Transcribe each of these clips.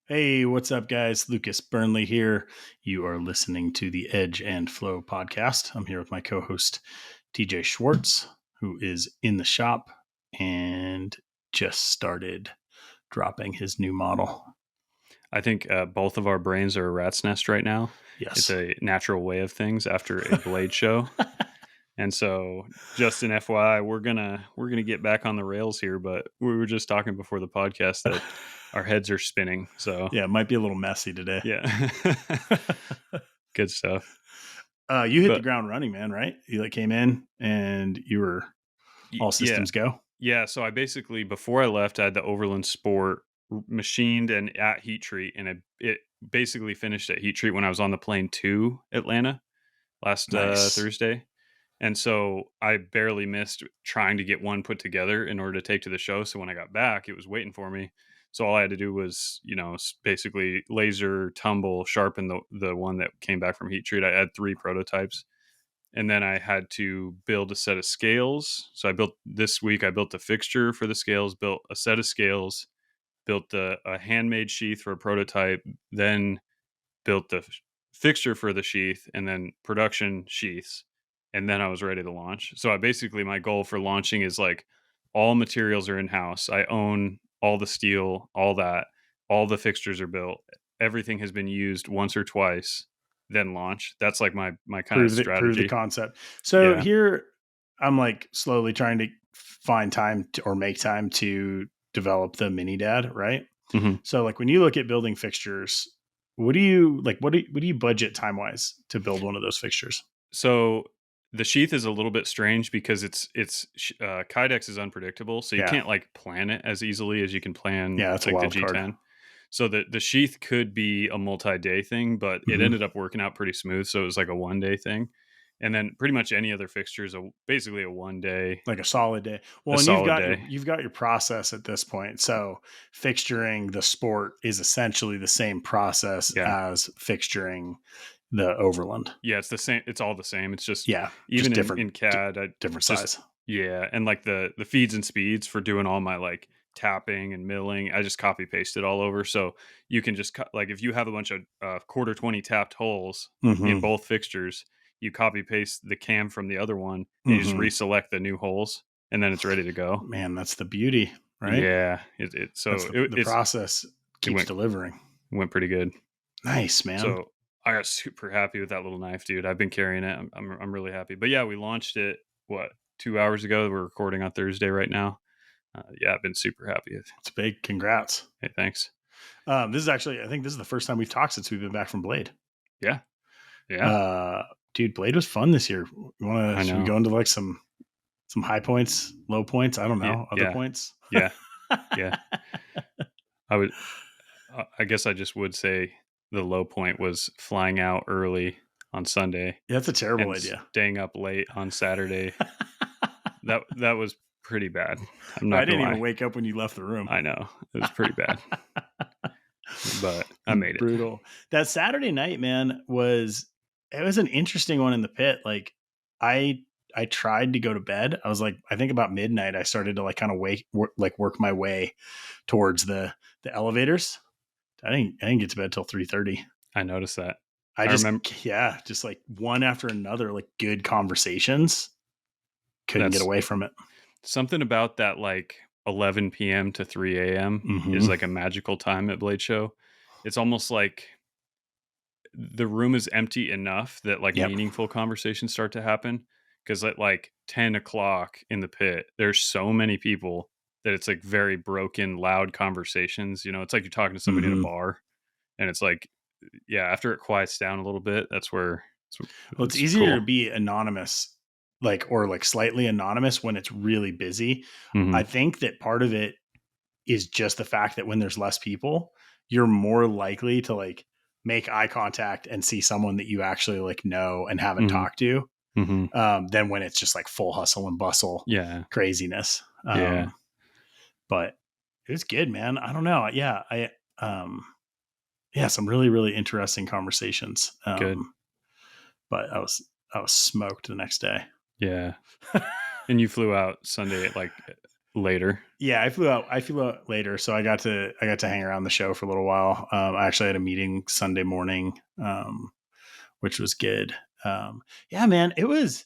Hey, what's up, guys? Lucas Burnley here. You are listening to the Edge and Flow podcast. I'm here with my co host, TJ Schwartz, who is in the shop and just started dropping his new model. I think both of our brains are a rat's nest right now. It's Yes. a natural way of things after a Blade show. And so just an FYI, we're gonna get back on the rails here, but we were just talking before the podcast that our heads are spinning. So Yeah, it might be a little messy today. yeah. Good stuff. You hit the But ground running, man, right? You came in and you were all yeah. systems go. Yeah. So I basically before I left, I had the Overland Sport machined and at heat treat, and it basically finished at heat treat when I was on the plane to Atlanta last Nice. Thursday. And so I barely missed trying to get one put together in order to take to the show. So when I got back, it was waiting for me. So all I had to do was, basically laser, tumble, sharpen the one that came back from heat treat. I had 3 prototypes. And then I had to build a set of scales. So this week, I built a fixture for the scales, built a set of scales, built a handmade sheath for a prototype, then built the fixture for the sheath, and then production sheaths, and then I was ready to launch. So my goal for launching is like all materials are in house. I own all the steel, all that, all the fixtures are built. Everything has been used once or twice, then launch. That's like my kind of Prove the strategy. concept. So Yeah. here I'm like slowly trying to find time to, or make time to develop the mini dad, right? hmm So like when you look at building fixtures, what do you like what do you budget time wise to build one of those fixtures? So the sheath is a little bit strange because Kydex is unpredictable, so you Yeah. can't like plan it as easily as you can plan Yeah, that's a like the wild card. G10. So the sheath could be a multi-day thing, but it Hmm. ended up working out pretty smooth. So it was like a 1 day thing, and then pretty much any other fixture is basically a 1 day, Like a solid day. a Well, and solid day. you've got your process at this point. So fixturing the sport is essentially the same process Yeah, as fixturing the overland. yeah, it's the same. It's all the same. It's just Yeah, just even in CAD, I different just size. yeah, and like the feeds and speeds for doing all my like tapping and milling, I just copy pasted all over. So you can just like if you have a bunch of quarter 20 tapped holes in Hmm. both fixtures, you copy paste the cam from the other one, and you just Hmm. reselect the new holes, and then it's ready to go. Man, that's the beauty, right? Yeah, That's so it, the it's process it keeps delivering. went pretty good. Nice, man. So I got super happy with that little knife, dude. I've been carrying it. I'm really happy. But yeah, we launched it what 2 hours ago. We're recording on Thursday right now. Yeah, I've been super happy. It's big. Congrats. Hey, thanks. This is actually, I think this is the first time we've talked since we've been back from Blade. Yeah, yeah, Uh, Dude, Blade was fun this year. I Should we know. go into like some high points, low points? I don't Yeah, know, other yeah, points. yeah, yeah. I would. I guess I just would say the low point was flying out early on Sunday That's a terrible and idea. staying up late on Saturday. That was pretty bad. I'm I not gonna didn't even lie. wake up when you left the room. I know it was pretty bad, but I made it. Brutal. That Saturday night, man, it was an interesting one in the pit. Like I I tried to go to bed. I was like, I think about midnight, I started to like kind of work my way towards the elevators. I didn't get to bed till 3:30. I noticed that. I I remember just like one after another, like good conversations. Couldn't get that's away from it. something about that like 11 p.m. to 3 a.m. is Hmm. like a magical time at Blade Show. It's almost like the room is empty enough that like Yep. meaningful conversations start to happen. Because at like 10 o'clock in the pit, there's so many people that it's like very broken, loud conversations. It's like you're talking to somebody at a Hmm. bar, and it's like, yeah, after it quiets down a little bit, that's where Well, it's it's easier to cool. be anonymous, or like slightly anonymous when it's really busy. I hmm think that part of it is just the fact that when there's less people, you're more likely to like make eye contact and see someone that you actually like know and haven't hmm talked to, hmm than when it's just like full hustle and bustle Yeah. craziness. Yeah. But it was good, man. I don't know. Yeah, um, yeah, some really really interesting conversations. Good. But I was smoked the next day. Yeah. And you flew out Sunday at like later. Yeah, I flew out later, so I got to hang around the show for a little while. I actually had a meeting Sunday morning, which was good. Yeah, man, it was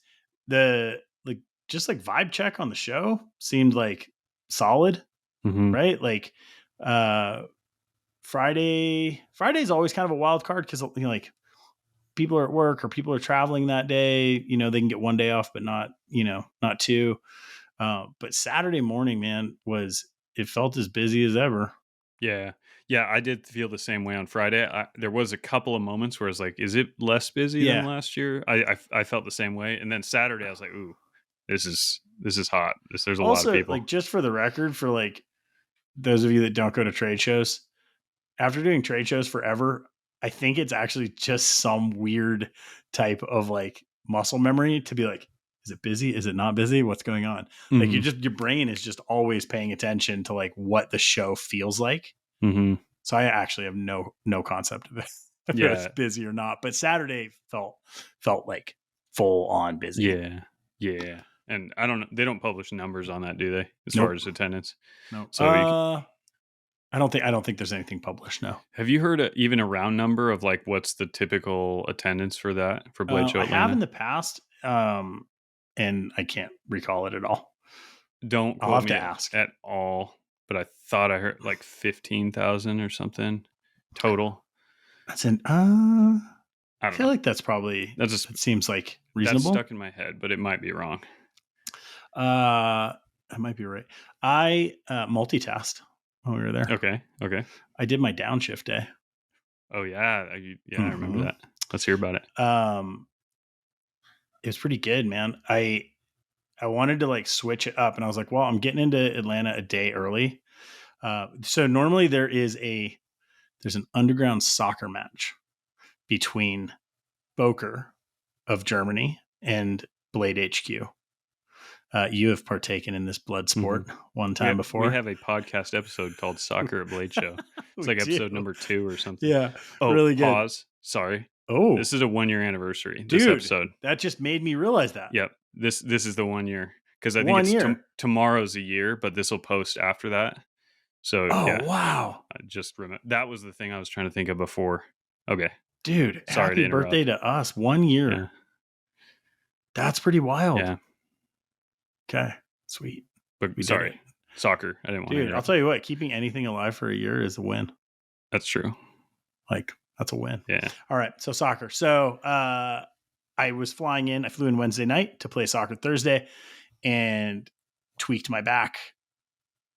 the like just like vibe check on the show seemed like solid, Hmm. right? Like uh Friday's always kind of a wild card because like people are at work or people are traveling that day. They can get one day off, but not two. But Saturday morning, man, it felt as busy as ever. Yeah. Yeah, I did feel the same way on Friday. There was a couple of moments where I was like, "Is it less busy than Yeah. last year?" I felt the same way, and then Saturday I was like, "Ooh, this is hot. There's a lot of Also, people." like just for the record, for like those of you that don't go to trade shows, after doing trade shows forever, I think it's actually just some weird type of like muscle memory to be like, is it busy? Is it not busy? What's going on? Like Hmm. your brain is just always paying attention to like what the show feels like. Hmm. So I actually have no concept of it if it was Yeah. busy or not. But Saturday felt like full on busy. Yeah. Yeah. And I don't know. They don't publish numbers on that, do they? As far Nope. as attendance. No. So I don't think there's anything published. No. have you heard even a round number of like what's the typical attendance for that for Blade Show I have in Atlanta? the past, and I can't recall it at all. Don't I'll quote have to me ask. at all, but I thought I heard like 15,000 or something total. That's an I I don't feel know. like that seems like That's reasonable. stuck in my head, but it might be wrong. Uh I might be right. I multitasked when we were there. Okay. Okay. I did my downshift day. Oh yeah. Yeah, I remember Hmm. that. Let's hear about it. Um it was pretty good, man. I wanted to like switch it up and I was like, well, I'm getting into Atlanta a day early. So normally there's an underground soccer match between Boker of Germany and Blade HQ. You have partaken in this blood Hmm. sport one We time we before. have a podcast episode called Soccer at Blade Show. It's We like do. episode number 2 or something. Yeah, Oh, really good. pause. Sorry. This Oh, is a 1 year anniversary. This dude, episode. that just made me realize that. Yep. This is the 1 year because I think One it's year. tomorrow's a year, but this will post after that. So Oh, yeah, wow. I just remember that was the thing I was trying to think of before. Okay, Dude, sorry to happy birthday interrupt. to us. 1 year. Yeah, That's pretty wild. yeah, Okay, sweet. but We did it. sorry, soccer. I didn't want to Dude, I'll interrupt. tell you what, keeping anything alive for a year is a win. That's true. Like, that's a win. Yeah. All right, so soccer. So I was flying in. I flew in Wednesday night to play soccer Thursday and tweaked my back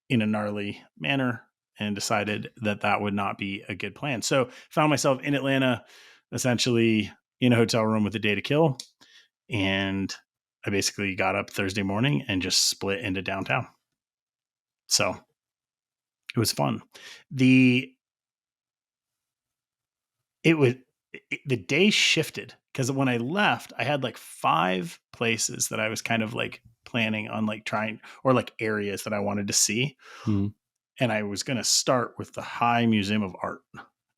in a gnarly manner and decided that that would not be a good plan. So found myself in Atlanta, essentially in a hotel room with a day to kill. And I basically got up Thursday morning and just split into downtown. So it was fun. The it was the day shifted because when I left, I had like 5 places that I was kind of like planning on like trying or like areas that I wanted to see. Mhm. And I was going to start with the High Museum of Art,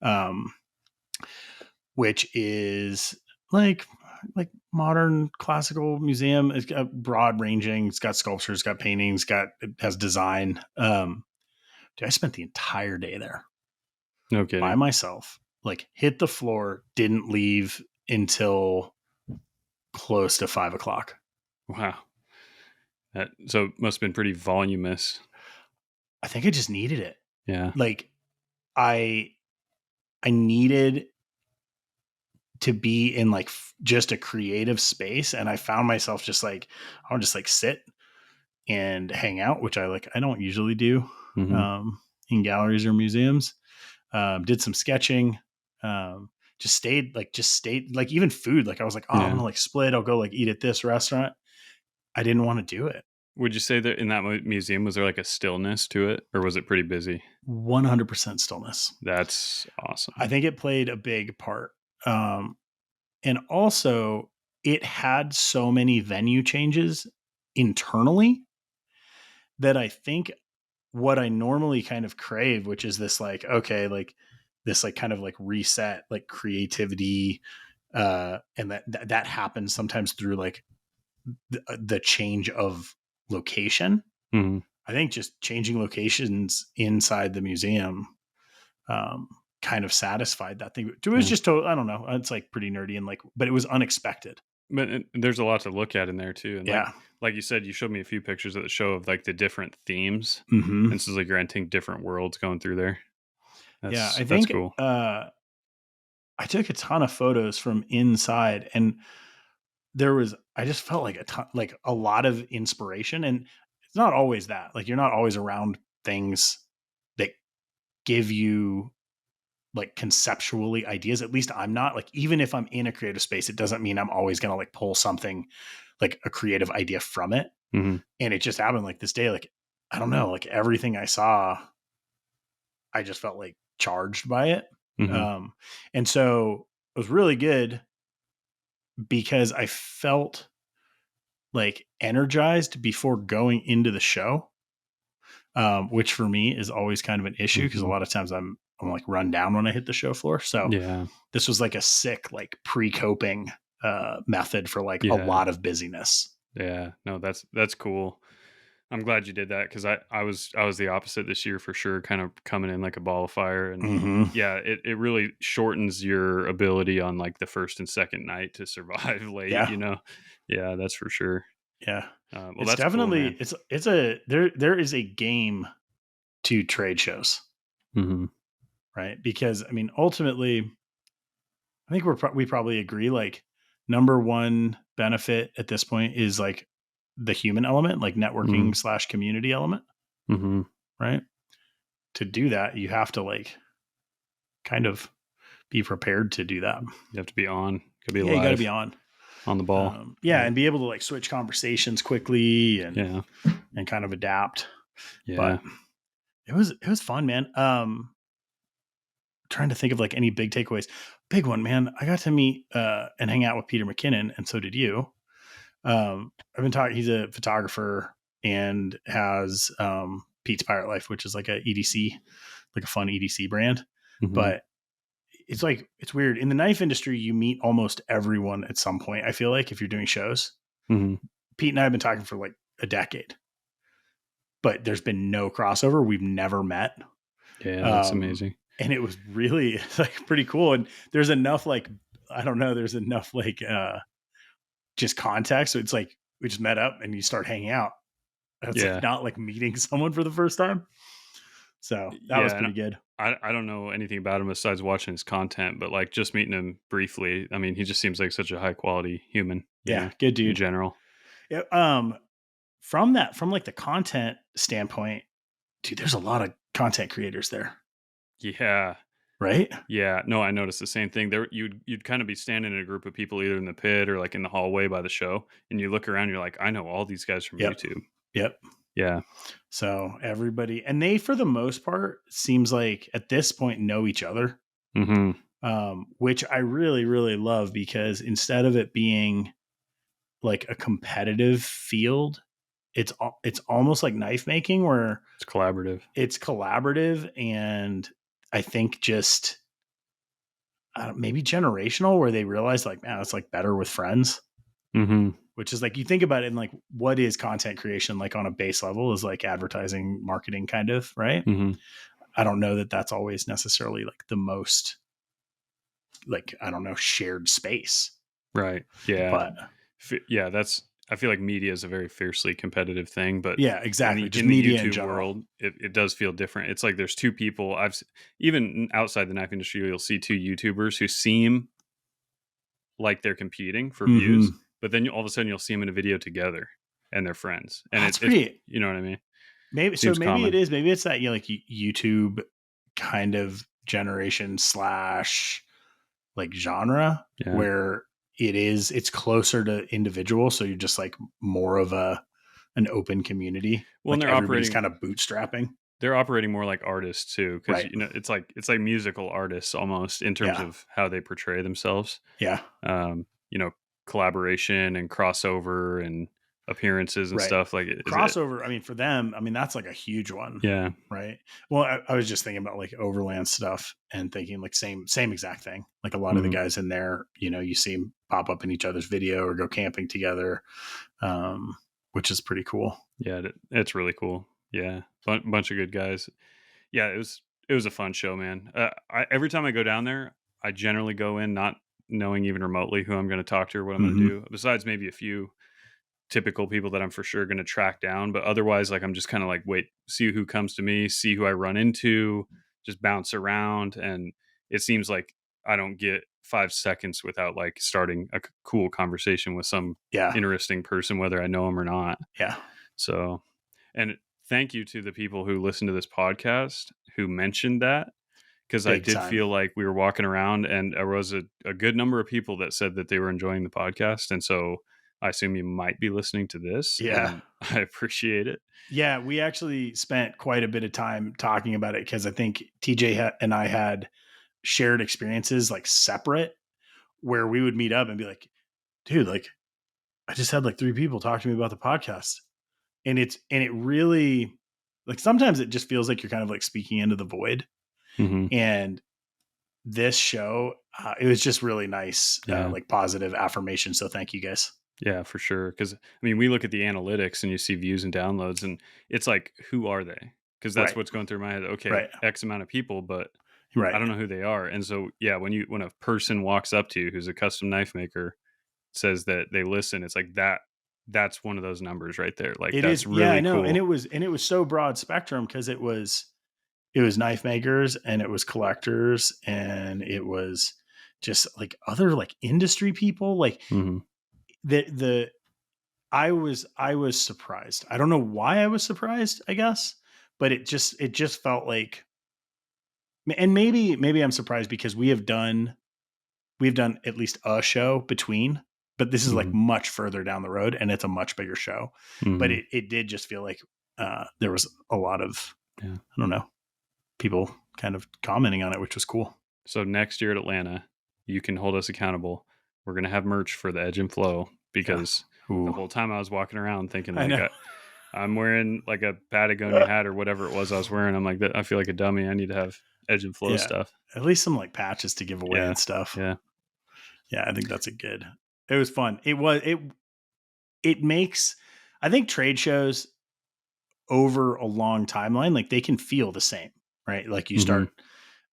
um, which is like modern classical museum. It's got broad ranging. It's got sculptures, got paintings, it has design. Dude, I spent the entire day there No by kidding. myself. Like hit the floor, didn't leave until close to 5 o'clock. Wow. So it must have been pretty voluminous. I think I just needed it. Yeah. Like I needed to be in like just a creative space, and I found myself just like I'll just like sit and hang out, which I don't usually do Hmm. in galleries or museums. Did some sketching. Just stayed like even food. Like I was like, oh, I'm Yeah. gonna like split. I'll go like eat at this restaurant. I didn't want to do it. Would you say that in that museum was there like a stillness to it, or was it pretty busy? 100% stillness. That's I awesome. think it played a big part. And also, it had so many venue changes internally that I think what I normally kind of crave, which is this like, okay, like this like kind of like reset, like creativity, and that happens sometimes through like the change of location. Hmm. I think just changing locations inside the museum um, kind of satisfied that thing. It was Yeah. just total. I don't know. It's like pretty nerdy and like, but it was unexpected. But there's a lot to look at in there too, and Yeah. like you said, you showed me a few pictures at the show of like the different themes, Hmm. and so it's like you're entering different worlds going through there. Yeah. I That's think cool. I took a ton of photos from inside, and I just felt like like a lot of inspiration. And it's not always that. Like, you're not always around things that give you like conceptually ideas. At least I'm not. Like, even if I'm in a creative space, it doesn't mean I'm always going to like pull something like a creative idea from it. Hmm. And it just happened like this day. Like, I don't know, like everything I saw, I just felt like charged by it. Hmm. Um, and so it was really good because I felt like energized before going into the show, which for me is always kind of an issue because a Hmm. lot of times I'm like run down when I hit the show floor. So Yeah. this was like a sick like pre-coping method for like a Yeah. lot of busyness. Yeah. No, that's cool. I'm glad you did that because I was the opposite this year for sure, kind of coming in like a ball of fire, and Hmm. yeah, it really shortens your ability on like the first and second night to survive late. Yeah, Yeah, that's for sure. yeah. Well, It's that's cool, definitely man. it's a there is a game to trade shows, Hmm. right? Because I mean, ultimately, I think we probably agree like number one benefit at this point is like the human element, like Hmm. networking slash community element, Hmm. right? To do that, you have to like kind of be prepared to do that. You have to be on, could be Yeah, you got to be live on. on the ball. Yeah, Yep. and be able to like switch conversations quickly Yeah. and kind of adapt. But Yeah. it was fun, man. Trying to think of like any big takeaways. Big one, man. I got to meet and hang out with Peter McKinnon, and so did you. I've been talking. He's a photographer and has Pete's Pirate Life, which is like a EDC, like a fun EDC brand. Hmm. But it's like it's weird in the knife industry. You meet almost everyone at some point. I feel like if you're doing shows, Hmm. Pete and I have been talking for like a decade, but there's been no crossover. We've never met. Yeah, that's Um, amazing. and it was really like pretty cool. And there's enough like I don't know. There's enough like just context. So it's like we just met up and you start hanging out. It's like Yeah. not like meeting someone for the first time. So that was Yeah, and pretty good. I don't know anything about him besides watching his content, but like just meeting him briefly, I mean, he just seems like such a high quality human, Yeah, good in dude. general. Yeah, from like the content standpoint, dude, there's a lot of content creators there, Yeah. right? Yeah. No, I noticed the same thing. There you'd kind of be standing in a group of people either in the pit or like in the hallway by the show, and you look around, you're like, I know all these guys from Yep. YouTube. Yep. Yeah. So everybody, and they, for the most part, seems like at this point know each other, Hmm. which I really, really love because instead of it being like a competitive field, it's almost like knife making where It's collaborative. it's collaborative and I think just maybe generational where they realize like, man, it's like better with friends, Hmm. which is like you think about it and like what is content creation like on a base level is like advertising, marketing kind of, right? Hmm. I don't know that that's always necessarily like the most like I don't know shared space, Right. Yeah. but Yeah, I feel like media is a very fiercely competitive thing, but yeah, in exactly. the Just in the media in YouTube general. world, it does feel different. It's like there's two people even outside the knife industry, you'll see two YouTubers who seem like they're competing for views, Hmm. but then all of a sudden you'll see them in a video together and they're friends, and That's it's pretty. you know what I mean? Maybe so. Seems Maybe it common. is. Maybe it's that like YouTube kind of generation slash like genre Yeah. where it's closer to individual. So you're just like more of an open community. Well, and Like everybody's kind of bootstrapping. they're operating more like artists too, because Right. it's like musical artists almost in terms Yeah. of how they portray themselves. Yeah. um, you know, collaboration and crossover and appearances and Right. stuff. Like, is it? Crossover. I mean, for them, I mean, that's like a huge one. Yeah. Right. Well, I was just thinking about like overland stuff and thinking like same exact thing. Like a lot of the Hmm. guys in there, you see them pop up in each other's video or go camping together, which is pretty coal. Yeah, it's really cool. Yeah, bunch of good guys. Yeah, it was a fun show, man. Every time I go down there, I generally go in not knowing even remotely who I'm going to talk to or what I'm going to Hmm. do. Besides maybe a few typical people that I'm for sure going to track down, but otherwise, like I'm just kind of like wait, see who comes to me, see who I run into, just bounce around, and it seems like I don't get 5 seconds without like starting a cool conversation with some Yeah. interesting person, whether I know them or not. Yeah. So, and thank you to the people who listen to this podcast who mentioned that because I Big did time. feel like we were walking around and there was a good number of people that said that they were enjoying the podcast. And so I assume you might be listening to this Yeah. and I appreciate it. Yeah. We actually spent quite a bit of time talking about it because I think TJ and I had shared experiences like separate where we would meet up and be like, dude, like I just had like three people talk to me about the podcast. And it really like sometimes it just feels like you're kind of like speaking into the void. Hmm. And this show, it was just really nice, Yeah. like positive affirmation. So thank you guys. Yeah, for sure. Because I mean, we look at the analytics and you see views and downloads, and it's like, who are they? Because that's Right. what's going through my head. Okay, Right. X amount of people, but I Right. don't know who they are. And so, yeah, when a person walks up to you who's a custom knife maker, says that they listen, it's like that's one of those numbers right there. Like It that's is. Yeah, I really know. cool. And it was so broad spectrum because it was knife makers and it was collectors and it was just like other like industry people. Like Hmm. the I was surprised. I don't know why I was surprised, I guess, but it just felt like and maybe I'm surprised because we've done at least a show between, but this is like Hmm. much further down the road and it's a much bigger show. But Hmm. it did just feel like there was a lot of Yeah. I don't know, people kind of commenting on it, which was cool. So next year at Atlanta, you can hold us accountable. We're gonna have merch for the Edge and Flow Yeah. because the Ooh. whole time I was walking around thinking I like know. I'm wearing like a Patagonia hat or whatever it was I was wearing. I'm like, I feel like a dummy. I need to have Edge and Flow Yeah. stuff. At least some like patches to give away Yeah. and stuff. Yeah. Yeah, I think that's a good. It was fun. It makes I think trade shows over a long timeline, like they can feel the same, right? Like you Hmm. start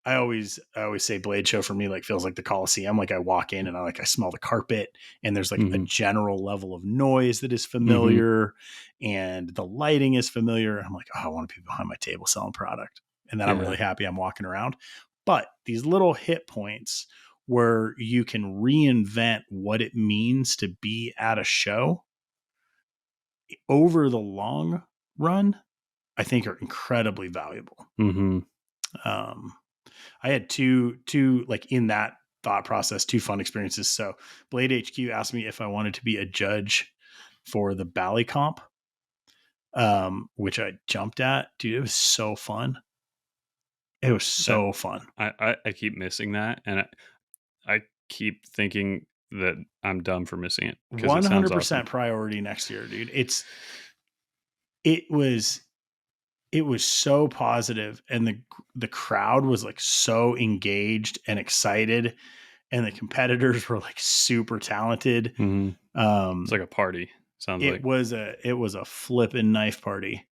I always say Blade Show for me like feels like the Coliseum. Like I walk in and I smell the carpet and there's like a Hmm. general level of noise that is Hmm. familiar and the lighting is familiar. I'm like, oh, I want to be behind my table selling product. And then I'm Yeah. really happy I'm walking around. But these little hit points where you can reinvent what it means to be at a show over the long run, I think are incredibly valuable. Hmm. Um, I had two like in that thought process, two fun experiences. So Blade HQ asked me if I wanted to be a judge for the Bally Comp, which I jumped at. Dude, it was so fun. It was That so fun. I keep missing that, and I keep thinking that I'm dumb for missing it because it sounds awesome. 100% priority next year, dude. It was it was so positive and the crowd was like so engaged and excited and the competitors were like super talented. Hmm. It's Um like a party. Sounds like it was a flippin' knife party.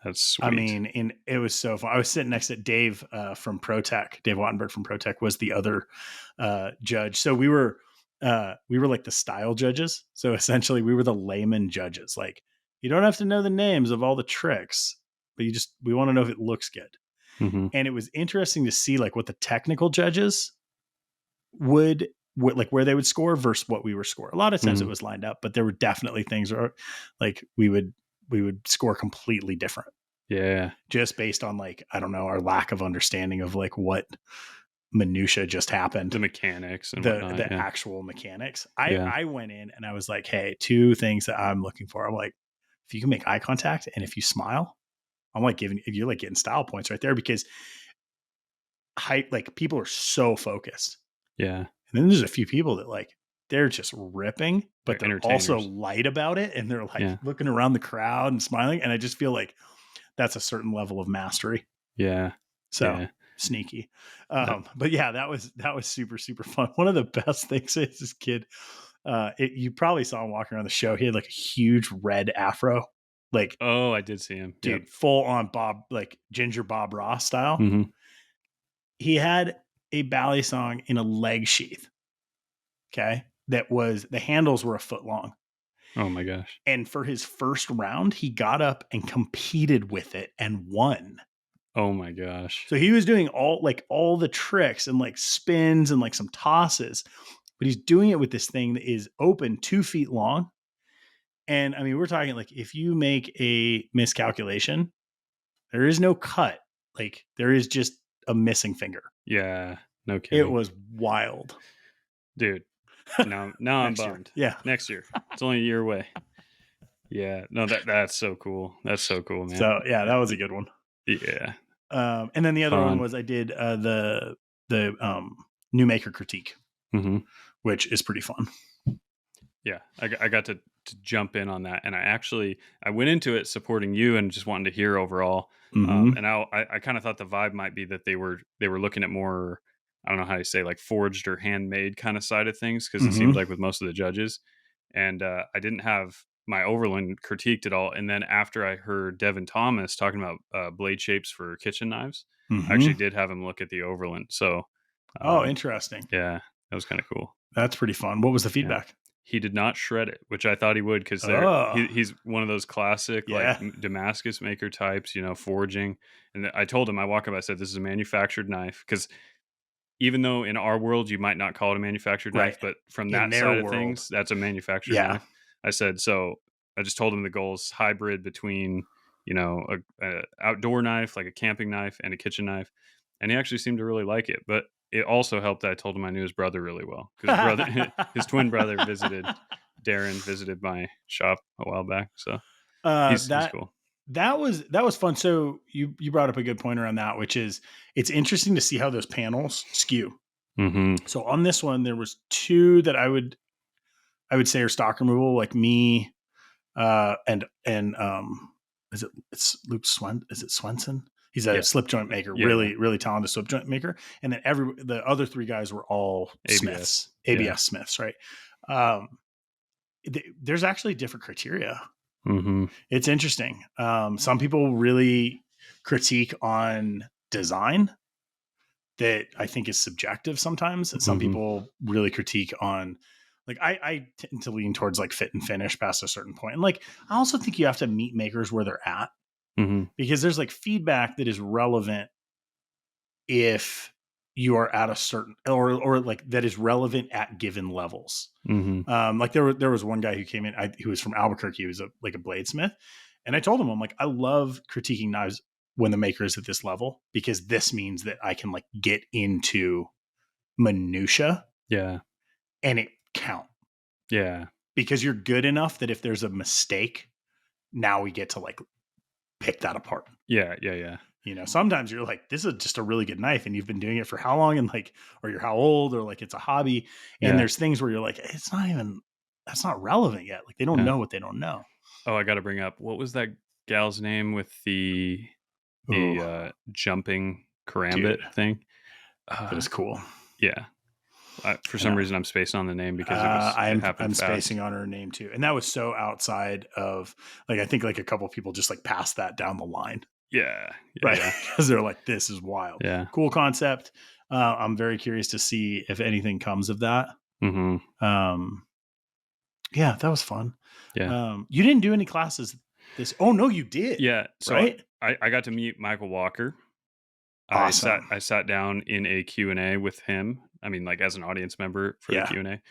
that's I sweet. mean, and it was so fun. I was sitting next to Dave from ProTech. Dave Wattenberg from ProTech was the other judge. So we were like the style judges. So essentially, we were the layman judges. Like you don't have to know the names of all the tricks, but we want to know if it looks good. Hmm. And it was interesting to see like what the technical judges would like where they would score versus what we were score. A lot of times it Hmm. was lined up, but there were definitely things where like we would score completely different Yeah. just based on like I don't know our lack of understanding of like what minutia just The happened, mechanics and whatnot. the Yeah. actual mechanics. Yeah. I went in and I was like, hey, two things that I'm looking for. I'm like, if you can make eye contact and if you smile, I'm like giving you're like getting style points right there because height like people are so focused. Yeah. And then there's a few people that like they're just ripping, They're but they're also entertainers. light about it and they're like Yeah. looking around the crowd and smiling. And I just feel like that's a certain level of mastery. Yeah. So Yeah. sneaky. That But yeah, that was super, super fun. One of the best things is this kid, you probably saw him walking around the show. He had like a huge red afro, like, Oh, I did see him. Yep. dude, full on Bob, like Ginger Bob Ross style. Mhm. He had a ballet song in a leg sheath. Okay. That was, the handles were a foot long. Oh my gosh. And for his first round, he got up and competed with it and won. Oh my gosh. So he was doing all the tricks and like spins and like some tosses, but he's doing it with this thing that is open 2 feet long. And I mean, we're talking like if you make a miscalculation, there is no cut. Like there is just a missing finger. Yeah. No It kidding. was wild. Dude, now I'm Next year. bummed. Yeah. Next year. It's only a year away. Yeah. No, that's so cool. That's so cool, man. So yeah, that was a good one. Yeah. And then the other one Fun. was I did the new maker critique, Mhm. which is pretty fun. Yeah, I got to jump in on that, and I went into it supporting you and just wanting to hear overall. Mhm. And I kind of thought the vibe might be that they were looking at more, I don't know how you say, like forged or handmade kind of side of things, because it seemed Mhm. like with most of the judges, and I didn't have my Overland critiqued at all. And then after I heard Devin Thomas talking about blade shapes for kitchen knives, I actually Mhm. did have him look at the Overland. So Oh, um, interesting. yeah, that was kind of cool. That's pretty fun. What was the Yeah. feedback? He did not shred it, which I thought he would, because Oh, he's one of those classic like yeah. Damascus maker types, forging. And I told him, I walk up, I said, "This is a manufactured knife," because even though in our world you might not call it a manufactured Right. knife, but from In that their side of world. things, that's a manufactured Yeah. knife. I said, so I just told him the goal is hybrid between a outdoor knife, like a camping knife, and a kitchen knife, and he actually seemed to really like it. But it also helped that I told him I knew his brother really well, because his twin brother visited my shop a while back, so he's That cool. that was fun. So you brought up a good point around that, which is it's interesting to see how those panels skew. Hmm. So on this one, there was two that I would say are stock removal, like me, and it's Luke is it Swenson? He's a Yeah, slip joint maker, yeah, really, really talented slip joint maker. And then the other three guys were all ABS, Smiths, yeah. ABS Smiths, right? Um, there's actually different criteria. Hmm. It's interesting. Some people really critique on design that I think is subjective sometimes. And some Hmm. people really critique on, like, I tend to lean towards like fit and finish past a certain point. And like, I also think you have to meet makers where they're at, Hmm. because there's like feedback that is relevant if you are at a certain, or like that is relevant at given levels. Hmm. Like there was one guy who came in, he was from Albuquerque. He was like a bladesmith. And I told him, I'm like, I love critiquing knives when the maker is at this level, because this means that I can like get into minutia Yeah, and it count, yeah, because you're good enough that if there's a mistake, now we get to like pick that apart. yeah, yeah, yeah. Sometimes you're like, this is just a really good knife and you've been doing it for how long, and like, or you're how old, or like it's a hobby. And Yeah, there's things where you're like, that's not relevant yet. Like they don't yeah. know what they don't know. Oh, I got to bring up, what was that gal's name with the Oh, jumping karambit dude, thing? that Uh, is cool. yeah. For I some know. reason, I'm spacing on the name because it happened I'm fast. spacing on her name too, and that was so outside of, like, I think like a couple people just like passed that down the line, Yeah, yeah, right? yeah, Because they're like, this is wild, yeah. cool concept. I'm very curious to see if anything comes of that. Hmm. Um, yeah, that was fun. Yeah, You didn't do any classes this? Oh no, you did, yeah. So right? I got to meet Michael Walker. Awesome. I sat down in a Q and A with him. I mean, like as an audience member for the Yeah. Q&A.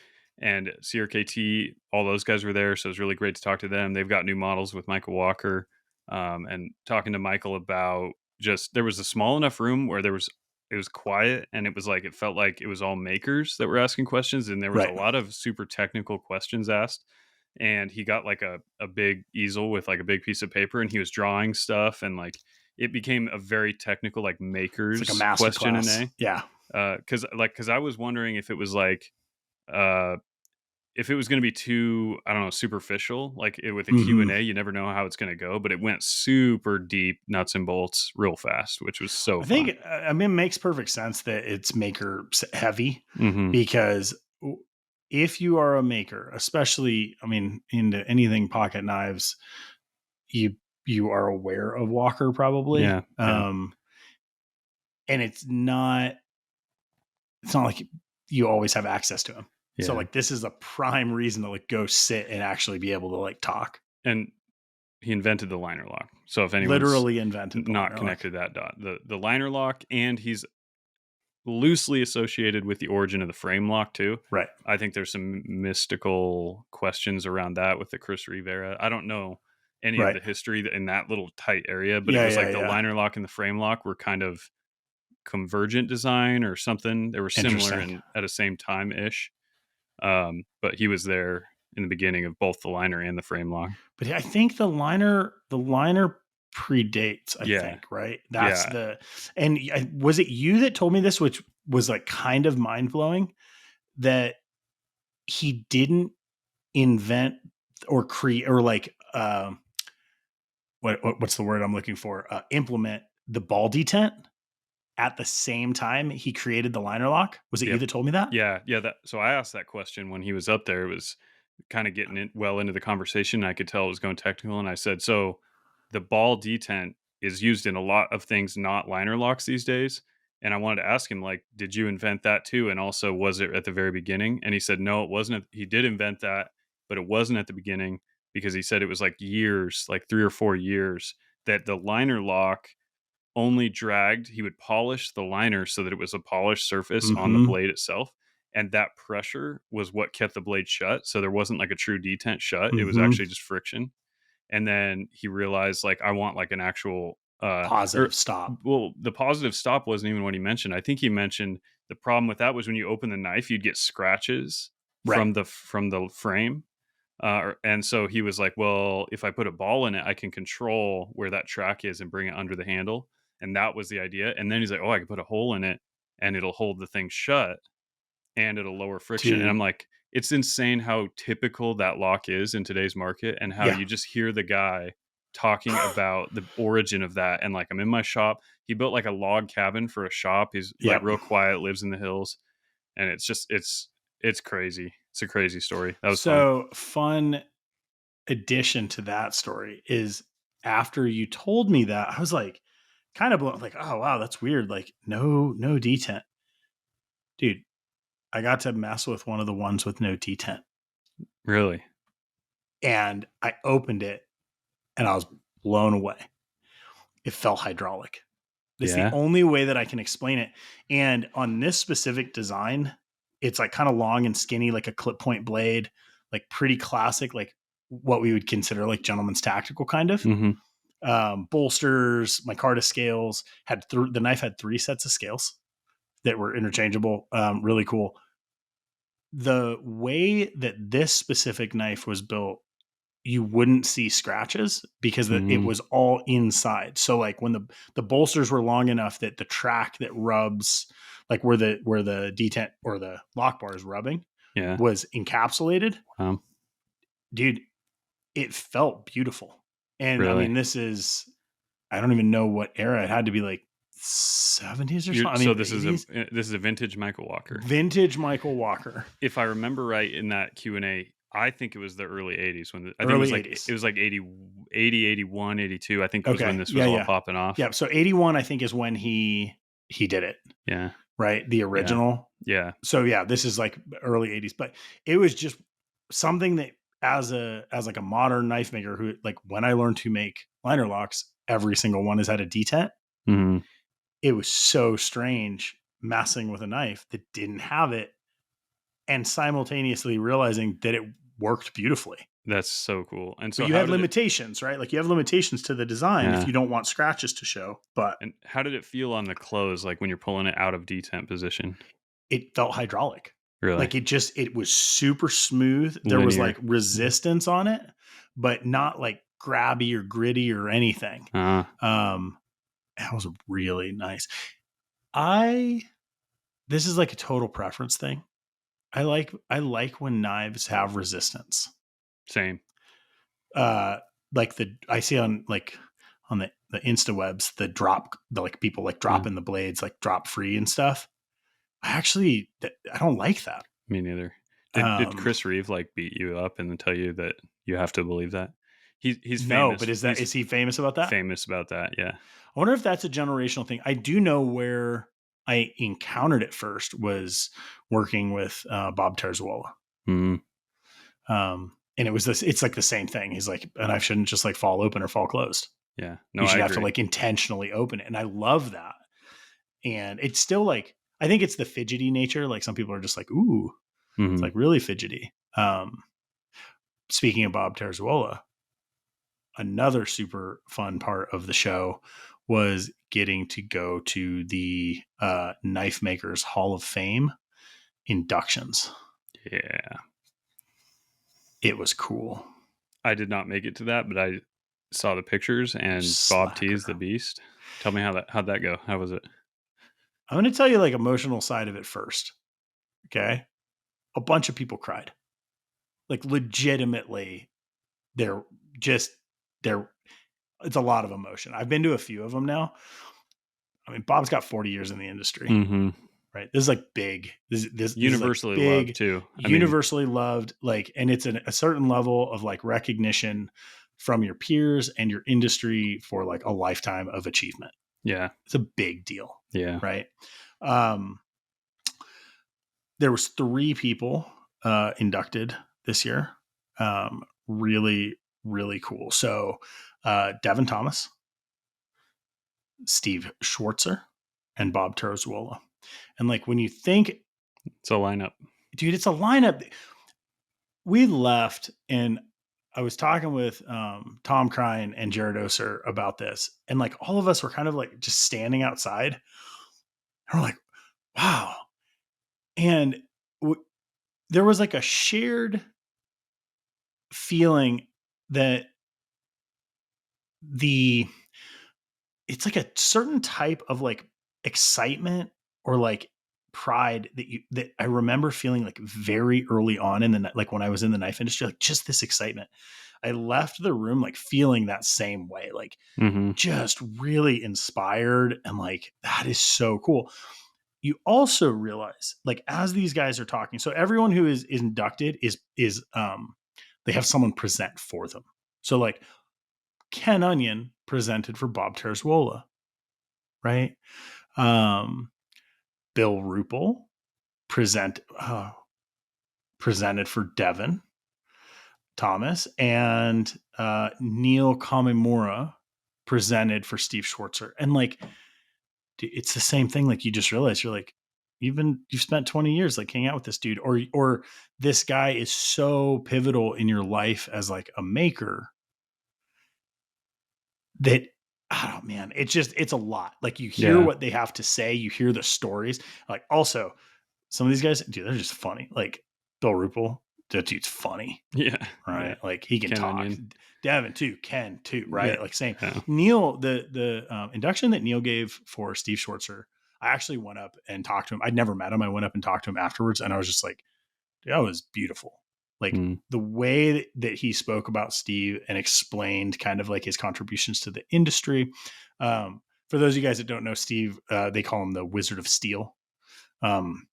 And CRKT, all those guys were there, so it was really great to talk to them. They've got new models with Michael Walker, and talking to Michael about, just, there was a small enough room where it was quiet, and it was like, it felt like it was all makers that were asking questions, and there was a Right. lot of super technical questions asked. And he got like a big easel with like a big piece of paper, and he was drawing stuff, and like it became a very technical, like It's like a makers master question and class. A. Yeah. Because I was wondering if it was like, uh if it was going to be too, I don't know, superficial, like with a Q Hmm. and A, you never know how it's going to go, but it went super deep, nuts and bolts, real fast, which was so I fun. think, I mean, it makes perfect sense that it's maker heavy, Hmm. because if you are a maker, especially, I mean, into anything pocket knives, you are aware of Walker probably. Yeah, yeah. And it's not like you always have access to him. So Yeah. like this is a prime reason to like go sit and actually be able to like talk. And he invented the liner lock. So if anyone's Literally invented the not liner lock. connected that dot, the liner lock, and he's loosely associated with the origin of the frame lock too. Right. I think there's some mystical questions around that with the Chris Reeve era. I don't know any of Right. the history in that little tight area, but it Yeah, was yeah, like the yeah. liner lock and the frame lock were kind of convergent design or something. They were similar Interesting. and at the same time ish. But he was there in the beginning of both the liner and the frame lock. But I think the liner predates, I Yeah. think, right? That's Yeah. and was it you that told me this, which was like kind of mind blowing, that he didn't invent or create or like, what's the word I'm looking for? Implement the ball detent at the same time he created the liner lock. Was it you Yep. that told me that? Yeah. Yeah. So I asked that question when he was up there. It was kind of getting well into the conversation. I could tell it was going technical. And I said, so the ball detent is used in a lot of things, not liner locks these days. And I wanted to ask him, like, did you invent that too? And also, was it at the very beginning? And he said, no, it wasn't. He did invent that, but it wasn't at the beginning because he said it was like years, like 3 or 4 years, that the liner lock only dragged. He would polish the liner so that it was a polished surface on the Mm-hmm. blade itself. And that pressure was what kept the blade shut. So there wasn't like a true detent shut. It was Mm-hmm. actually just friction. And then he realized, like, I want like an actual or Positive stop. well, the positive stop wasn't even what he mentioned. I think he mentioned the problem with that was when you open the knife, you'd get scratches Right. from the frame. And so he was like, well, if I put a ball in it, I can control where that track is and bring it under the handle. And that was the idea. And then he's like, oh, I can put a hole in it and it'll hold the thing shut and it'll lower friction. And I'm Dude. like, it's insane how typical that lock is in today's market and how Yeah. you just hear the guy talking about the origin of that. And like, I'm in my shop. He built like a log cabin for a shop. He's like Yep. real quiet, lives in the hills. And it's crazy. It's a crazy story. That was fun. So fun addition to that story is after you told me that, I was like kind of blown like, oh wow, that's weird. Like no detent. Dude, I got to mess with one of the ones with no detent. Really? And I opened it and I was blown away. It felt hydraulic. It's the Yeah. only way that I can explain it. And on this specific design, it's like kind of long and skinny, like a clip point blade, like pretty classic, like what we would consider like gentleman's tactical kind of. Mhm. Bolsters, micarta scales, the knife had 3 sets of scales that were interchangeable. Really cool. The way that this specific knife was built, you wouldn't see scratches because it Mhm. was all inside. So like when the bolsters were long enough that the track that rubs, like where the detent or the lock bar is rubbing, Yeah. was encapsulated, Um, dude, it felt beautiful. And I really? mean, I don't even know what era. It had to be like 70s or You're something. I so mean, 80s. this is a vintage Michael Walker. Vintage Michael Walker, If I remember right in that Q&A, I think it was the early 80s I think early it 80s. was like 80, 81, 82. I think it was when Okay. this Yeah. was all Yeah. popping off. Yeah. So 81, I think, is when he did it, Yeah. right? The Yeah. original. Yeah. So yeah, this is like early 80s, but it was just something that as like a modern knife maker who like when I learned to make liner locks, every single one has had a detent. Mhm. It was so strange messing with a knife that didn't have it and simultaneously realizing that it worked beautifully. That's so cool. And But so you how had did it limitations, right? Like you have limitations to the design if Yeah. you don't want scratches to show, but And how did it feel on the close like when you're pulling it out of detent position? it felt hydraulic. Really? Like it was super smooth. There was like Linear. resistance on it, but not like grabby or gritty or anything. Uh, Um, that was really nice. I This is like a total preference thing. I like when knives have resistance. same. Like I see on like on the Insta webs, the like people like Uh, dropping the blades like drop free and stuff. I don't like that. Me neither. Did Um, Chris Reeve like beat you up and then tell you that you have to believe that? He's No, famous. but He's is he famous about that? famous about that, yeah. I wonder if that's a generational thing. I do know where I encountered it first was working with Bob Terzuola. Mhm. And it was this, it's like the same thing. He's like, a knife shouldn't just like fall open or fall closed. Yeah. No, You I should have to agree. like intentionally open it. And I love that. And it's still like, I think it's the fidgety nature. Like some people are just like, ooh, it's Mhm. like really fidgety. Speaking of Bob Terzuola, another super fun part of the show was getting to go to the Knife Makers Hall of Fame inductions. Yeah. It was cool. I did not make it to that, but I saw the pictures, and Bob T is the Slacker. beast. Tell me how'd that go? How was it? I'm going to tell you like emotional side of it first. Okay. A bunch of people cried. Like legitimately, they're just, they're, it's a lot of emotion. I've been to a few of them now. I mean, Bob's got 40 years in the industry, Mhm. right? This is like big. This is like Universally loved big, too. I mean, universally loved. Like, and it's a certain level of like recognition from your peers and your industry for like a lifetime of achievement. yeah. It's a big deal, Yeah. right? Um, there was 3 people inducted this year. Really, really cool. So, Devin Thomas, Steve Schwartzer, and Bob Terzuola. And like when you think, It's a lineup. dude, it's a lineup. We left, and I was talking with Tom Crine and Jared Oser about this, and like all of us were kind of like just standing outside, and we're like, wow. And there was like a shared feeling that the it's like a certain type of like excitement or like pride that I remember feeling like very early on in the like when I was in the knife industry, like just this excitement. I left the room like feeling that same way, like Mhm. just really inspired and like that is so cool. You also realize like as these guys are talking, so everyone who is inducted is they have someone present for them. So like Ken Onion presented for Bob Terzuola, right? Um, Bill Rupel present presented for Devin Thomas, and Neil Kamimura presented for Steve Schwartzer. And like, it's the same thing. Like you just realize you're like, you've spent 20 years like hanging out with this dude, or this guy is so pivotal in your life as like a maker that oh man, it's a lot. Like you hear Yeah. what they have to say, you hear the stories. Like also some of these guys, dude, they're just funny. Like Bill Rupel, that dude's funny, Yeah. Yeah. right? Like he can Ken talk. Onion. Devin too, Ken too, Yeah. right? Like same. Yeah. Neil, the induction that Neil gave for Steve Schwartzer, I actually went up and talked to him. I'd never met him. I went up and talked to him afterwards, and I was just like, that was beautiful. Like Mm. the way that he spoke about Steve and explained kind of like his contributions to the industry. For those of you guys that don't know Steve, they call him the Wizard of Steel. Um,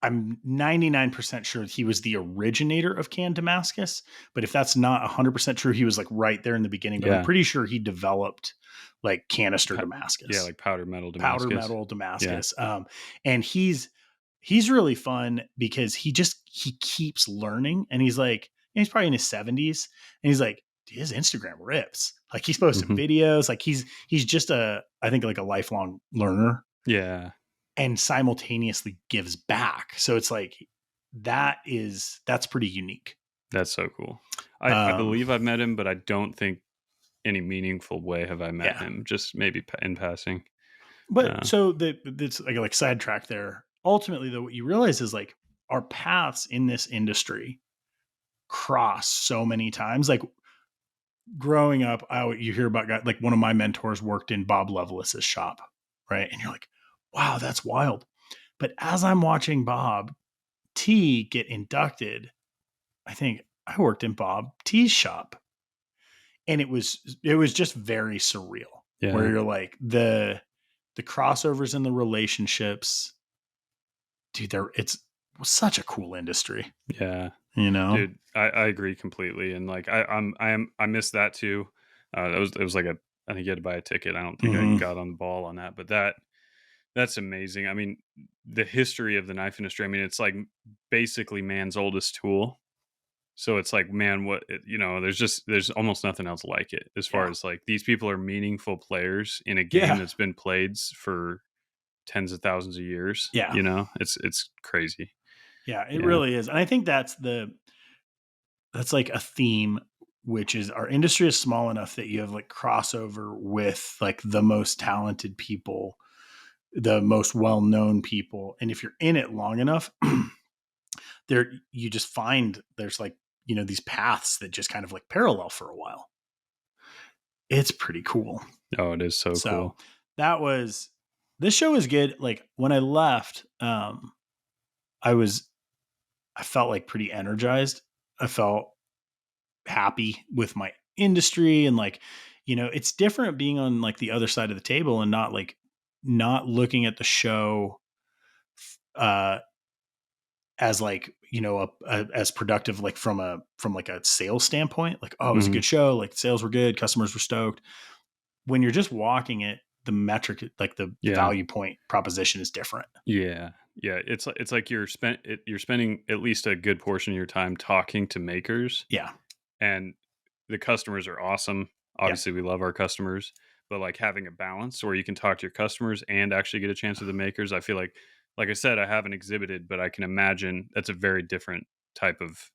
I'm 99% sure he was the originator of canned Damascus, but if that's not 100% true, he was like right there in the beginning, but I'm Yeah. pretty sure he developed like canister Pa- yeah, Damascus, like powder metal powder Damascus. metal Yeah. Damascus. And he's really fun because he keeps learning, and he's like, he's probably in his 70s, and he's like, his Instagram rips. Like he's posting Mhm. videos, like he's just I think like a lifelong learner Yeah. and simultaneously gives back. So it's like that's pretty unique. That's so cool. I Um, believe I've met him, but I don't think any meaningful way have I met yeah. him. Just maybe in passing. But Uh, so that's like sidetrack there. Ultimately, though, what you realize is like our paths in this industry cross so many times. Like growing up, you hear about guys like one of my mentors worked in Bob Loveless's shop, right? And you're like, wow, that's wild. But as I'm watching Bob T get inducted, I think I worked in Bob T's shop, and it was just very surreal. Where yeah. you're like the crossovers and the relationships, dude. It's such a cool industry. Yeah. you know? Dude, I agree completely, and like I miss that too. That was it was like a I think you had to buy a ticket. I don't think I Hmm. got on the ball on that, but that's amazing. I mean, the history of the knife industry. I mean, it's like basically man's oldest tool. So it's like, man, there's almost nothing else like it as far Yeah. as like these people are meaningful players in a game Yeah. that's been played for tens of thousands of years. Yeah. It's crazy. Yeah. It Yeah. really is. And I think that's like a theme, which is our industry is small enough that you have like crossover with like the most talented people, the most well-known people. And if you're in it long enough, there you just find there's like, these paths that just kind of like parallel for a while. It's pretty cool. Oh, it is so So cool. that was this show was good. Like when I left, I was I felt like pretty energized. I felt happy with my industry and like, it's different being on like the other side of the table and not looking at the show uh as like, as productive like from like a sales standpoint, like, oh, it was a Mhm. good show, like sales were good, customers were stoked. When you're just walking it, the metric, like the Yeah. value point proposition is different. Yeah. Yeah, it's like you're spending at least a good portion of your time talking to makers, Yeah. and the customers are awesome. Yeah. Obviously, we love our customers, but like having a balance where you can talk to your customers and actually get a chance with the makers, I feel like I said, I haven't exhibited, but I can imagine that's a very different type of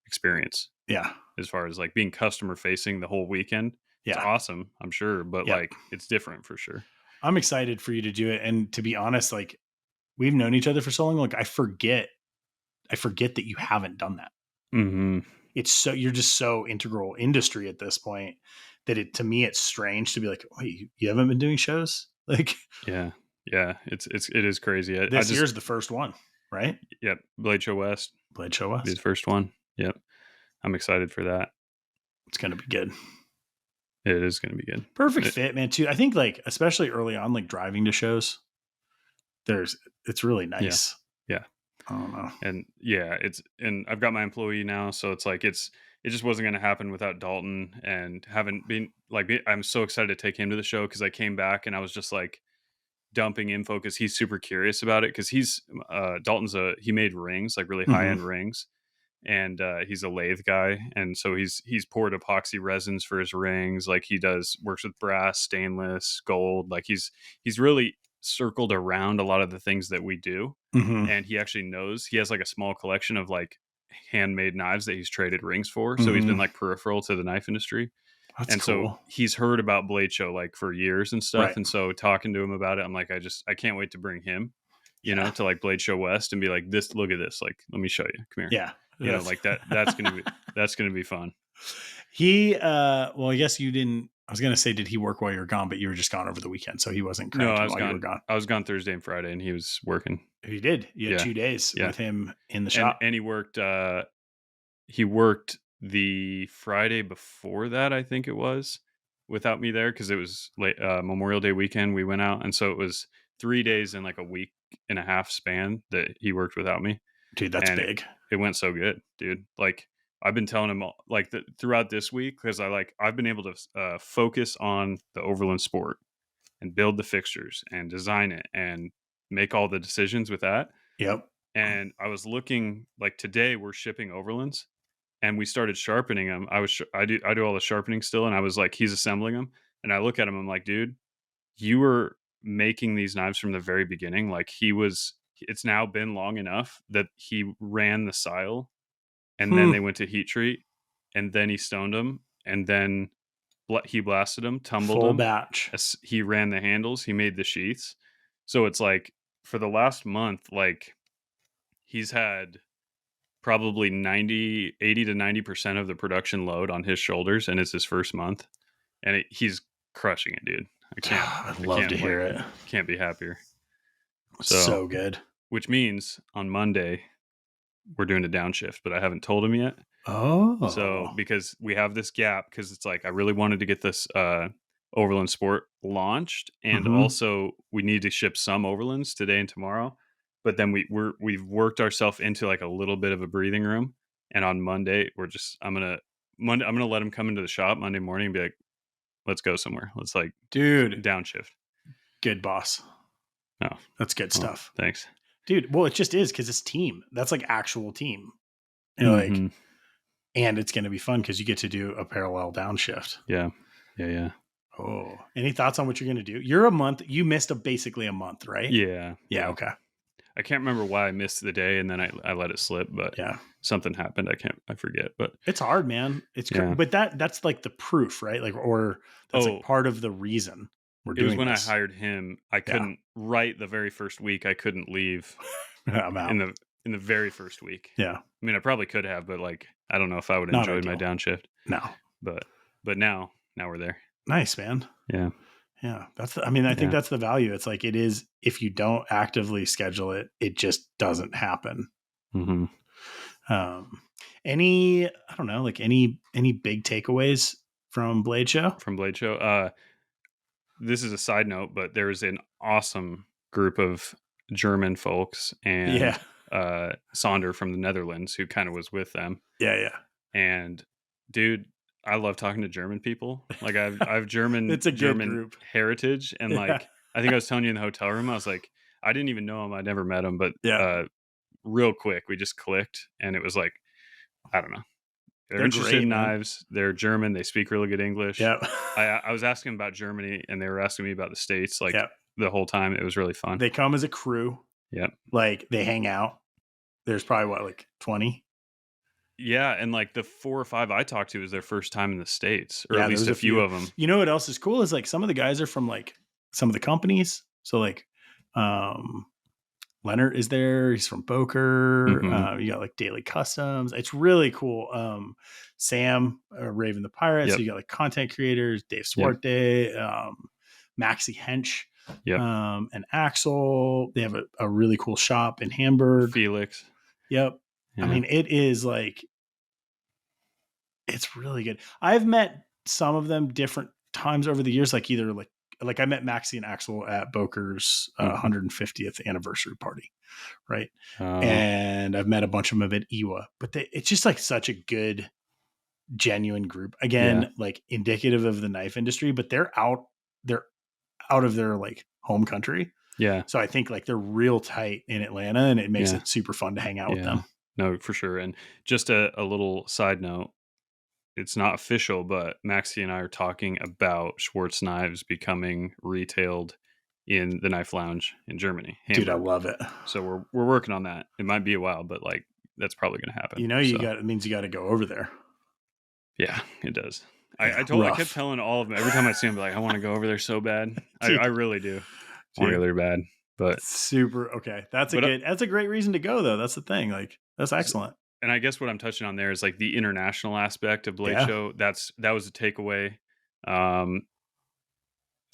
experience Yeah. as far as like being customer facing the whole weekend. It's Yeah. awesome, I'm sure, but Yep. like it's different for sure. I'm excited for you to do it. And to be honest, like we've known each other for so long, like I forget that you haven't done that. Mhm. It's so you're just so integral industry at this point that to me it's strange to be like, wait, you haven't been doing shows? Like Yeah. Yeah, it is crazy. I this just year's the first one, right? Yep, Blade Show West Blade Show be the West. first one. Yep. I'm excited for that. It's gonna be good. It is gonna be good. Perfect It fit, man, too. I think like especially early on, like driving to shows, it's really Yeah. nice. Yeah. I don't know. And yeah, and I've got my employee now, so it's like it just wasn't gonna happen without Dalton, and haven't been like I'm so excited to take him to the show because I came back and I was just like dumping info because he's super curious about it because he made rings, like really high Hmm. end rings, and he's a lathe guy, and so he's poured epoxy resins for his rings, like he does works with brass, stainless, gold, like he's really circled around a lot of the things that we do, Hmm. and he actually knows he has like a small collection of like handmade knives that he's traded rings for, so he's been Hmm. like peripheral to the knife industry, That's and so cool. he's heard about Blade Show like for years and stuff. Right. And so talking to him about it, I'm like, I can't wait to bring him, Yeah. to like Blade Show West and be like, this, look at this. Like, let me show you. Come here. Yeah. That's Like that's gonna be fun. well, I guess you didn't. I was gonna say, did he work while you were gone? But you were just gone over the weekend, so he wasn't No, I cranky was while you were gone. gone. I was gone Thursday and Friday, and he was working. He did. You had Yeah, 2 days yeah, with him in the and shop. and he worked the Friday before that, I think it was, without me there because it was late, Memorial Day weekend. We went out, and so it was 3 days in like a week and a half span that he worked without me, Dude, that's and big. it went so good, dude. Like I've been telling him like throughout this week because I've been able to focus on the Overland Sport and build the fixtures and design it and make all the decisions with that. Yep. And I was looking like today we're shipping Overlands and we started sharpening them. I do all the sharpening still, and I was like, he's assembling them, and I look at him, I'm like, dude, you were making these knives from the very beginning. Like he was. It's now been long enough that he ran the sile, and then Hmm. they went to heat treat, and then he stoned them, and then he blasted them, tumbled Full them. batch. He ran the handles, he made the sheaths. So it's like for the last month, like he's had probably 80 to 90% of the production load on his shoulders, and it's his first month, and he's crushing it, dude. I can't, I'd I love to can't hear like, it. can't be happier. It's So, so good. which means on Monday we're doing a downshift, but I haven't told him yet. So, Oh. because we have this gap, because it's like I really wanted to get this Overland Sport launched, and Hmm. also we need to ship some Overlands today and tomorrow. But then we've worked ourselves into like a little bit of a breathing room, And on Monday, I'm gonna let him come into the shop Monday morning and be like, let's go somewhere. Let's like Dude, downshift. good boss. Oh, That's good well, stuff. thanks. Dude, well, it just is because it's team. That's like actual team. And like, Hmm. and it's going to be fun because you get to do a parallel downshift. Yeah. Yeah. Yeah. Oh, any thoughts on what you're going to do? You're a month. You missed basically a month, right? Yeah. Yeah. Yeah. Okay. I can't remember why I missed the day and then I let it slip, but Yeah. something happened. I forget, but It's hard, man. yeah. But that's like the proof, right? Like, or that's like Oh, part of the reason we're it was doing when I this. hired him. I Yeah. couldn't right the very first week. I couldn't leave I'm out. in the very first week. Yeah. I mean, I probably could have, but like, I don't know if I would have Not enjoyed my ideal. downshift. No. But now we're there. Nice, man. Yeah. Yeah. I think Yeah. that's the value. It's like, it is, if you don't actively schedule it, it just doesn't happen. Mm-hmm. I don't know, like any big takeaways from Blade Show? From Blade Show. This is a side note, but there's an awesome group of German folks Yeah. and Sonder from the Netherlands who kind of was with them. Yeah. And dude, I love talking to German people. Like I've German It's a good German group. heritage, and Yeah. like I think I was telling you in the hotel room, I was like, I didn't even know him. I'd never met him, but Yeah. real quick we just clicked, and it was like, I don't know. They're They're interested great, in man. knives. They're German. They speak really good English. Yeah. I was asking about Germany, and they were asking me about the States. Like Yeah. the whole time, it was really fun. They come as a crew. Yeah, Like they hang out. There's probably what, like 20? yeah, and like the 4 or 5 I talked to was their first time in the States, or Yeah, at least there's a a few few. of them. You know what else is cool is like some of the guys are from like some of the companies. So like Leonard is there. He's from Boker. Mm-hmm. You got like Daily Customs. It's really cool. Sam, Raven the Pirate. So Yep. you got like content creators, Dave Yep. Swarte, Maxie Hench, Yep. and Axel. They have a really cool shop in Hamburg. Felix. Yep. Yeah. I mean, it is like, it's really good. I've met some of them different times over the years, like either like I met Maxie and Axel at Boker's 150th anniversary party, right? And I've met a bunch of them at Iwa, but it's just like such a good, genuine group. Again, like indicative of the knife industry, but they're out of their like home country. Yeah. So I think like they're real tight in Atlanta, and it makes it super fun to hang out with them. No, for sure. And just a little side note, it's not official, but Maxie and I are talking about Schwartz knives becoming retailed in the Knife Lounge in Germany, Hamburg. Dude, I love it. So we're working on that. It might be a while, but like that's probably going to happen. You know, it means you got to go over there. Yeah, it does. Yeah, I kept telling all of them every time I see them, like, I want to go over there so bad. I really do. I want to go there bad. But super okay. That's a great reason to go though. That's the thing. Like that's excellent. And I guess what I'm touching on there is like the international aspect of Blade Show. That was a takeaway.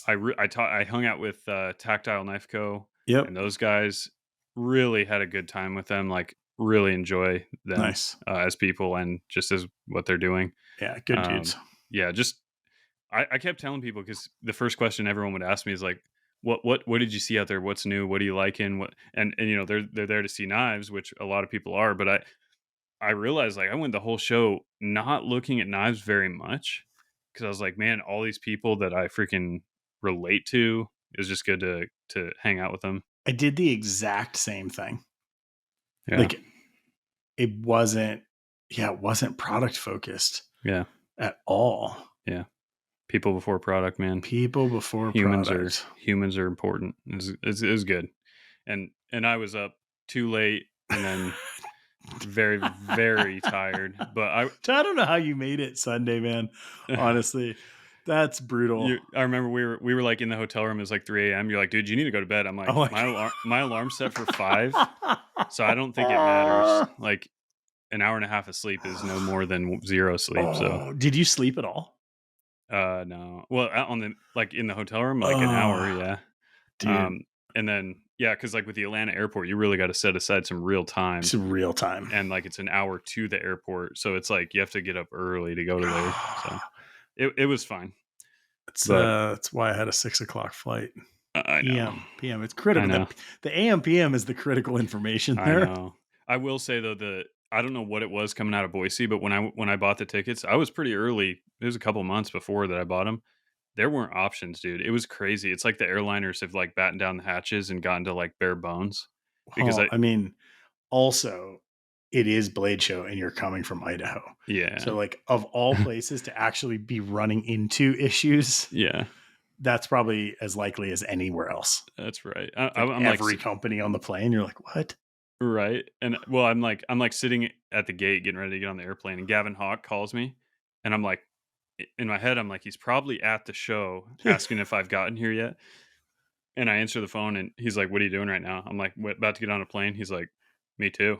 I hung out with Tactile Knife Co. Yep. And those guys really had a good time with them. Like really enjoy them as people and just as what they're doing. Yeah, good dudes. Yeah, just I kept telling people, because the first question everyone would ask me is like, what did you see out there? What's new? What are you liking? What and you know they're there to see knives, which a lot of people are, but I realized like I went the whole show not looking at knives very much, because I was like, man, all these people that I freaking relate to, is just good to hang out with them. I did the exact same thing. Yeah. Like it wasn't product focused. Yeah. At all. Yeah. People before product, man. People before product. Humans are important. It was good. And I was up too late and then very, very tired. But I don't know how you made it Sunday, man. Honestly. That's brutal. I remember we were like in the hotel room. It was like 3 a.m. You're like, dude, you need to go to bed. I'm like, my alarm's set for 5, so I don't think it matters. Like an hour and a half of sleep is no more than 0 sleep. So did you sleep at all? No. Well, in the hotel room, like an hour, yeah. Dude. And then because like with the Atlanta airport, you really got to set aside some real time. Some real time, and like it's an hour to the airport, so it's like you have to get up early to go to there. So. It was fine. That's why I had a 6 o'clock flight. I know. PM. It's critical. The AM PM is the critical information there. I know. I will say though, I don't know what it was coming out of Boise, but when I bought the tickets, I was pretty early. It was a couple months before that I bought them. There weren't options, dude. It was crazy. It's like the airliners have like battened down the hatches and gotten to like bare bones because Well, I mean, also, it is Blade Show and you're coming from Idaho. yeah, So, like, of all places to actually be running into issues, yeah, that's probably as likely as anywhere else. that's right. It's like I'm like, every company on the plane, you're like, what? right. And well, I'm like sitting at the gate getting ready to get on the airplane and Gavin Hawk calls me and I'm like, in my head, I'm like, he's probably at the show asking if I've gotten here yet. And I answer the phone and he's like, "What are you doing right now?" I'm like, About to get on a plane." He's like, "Me too."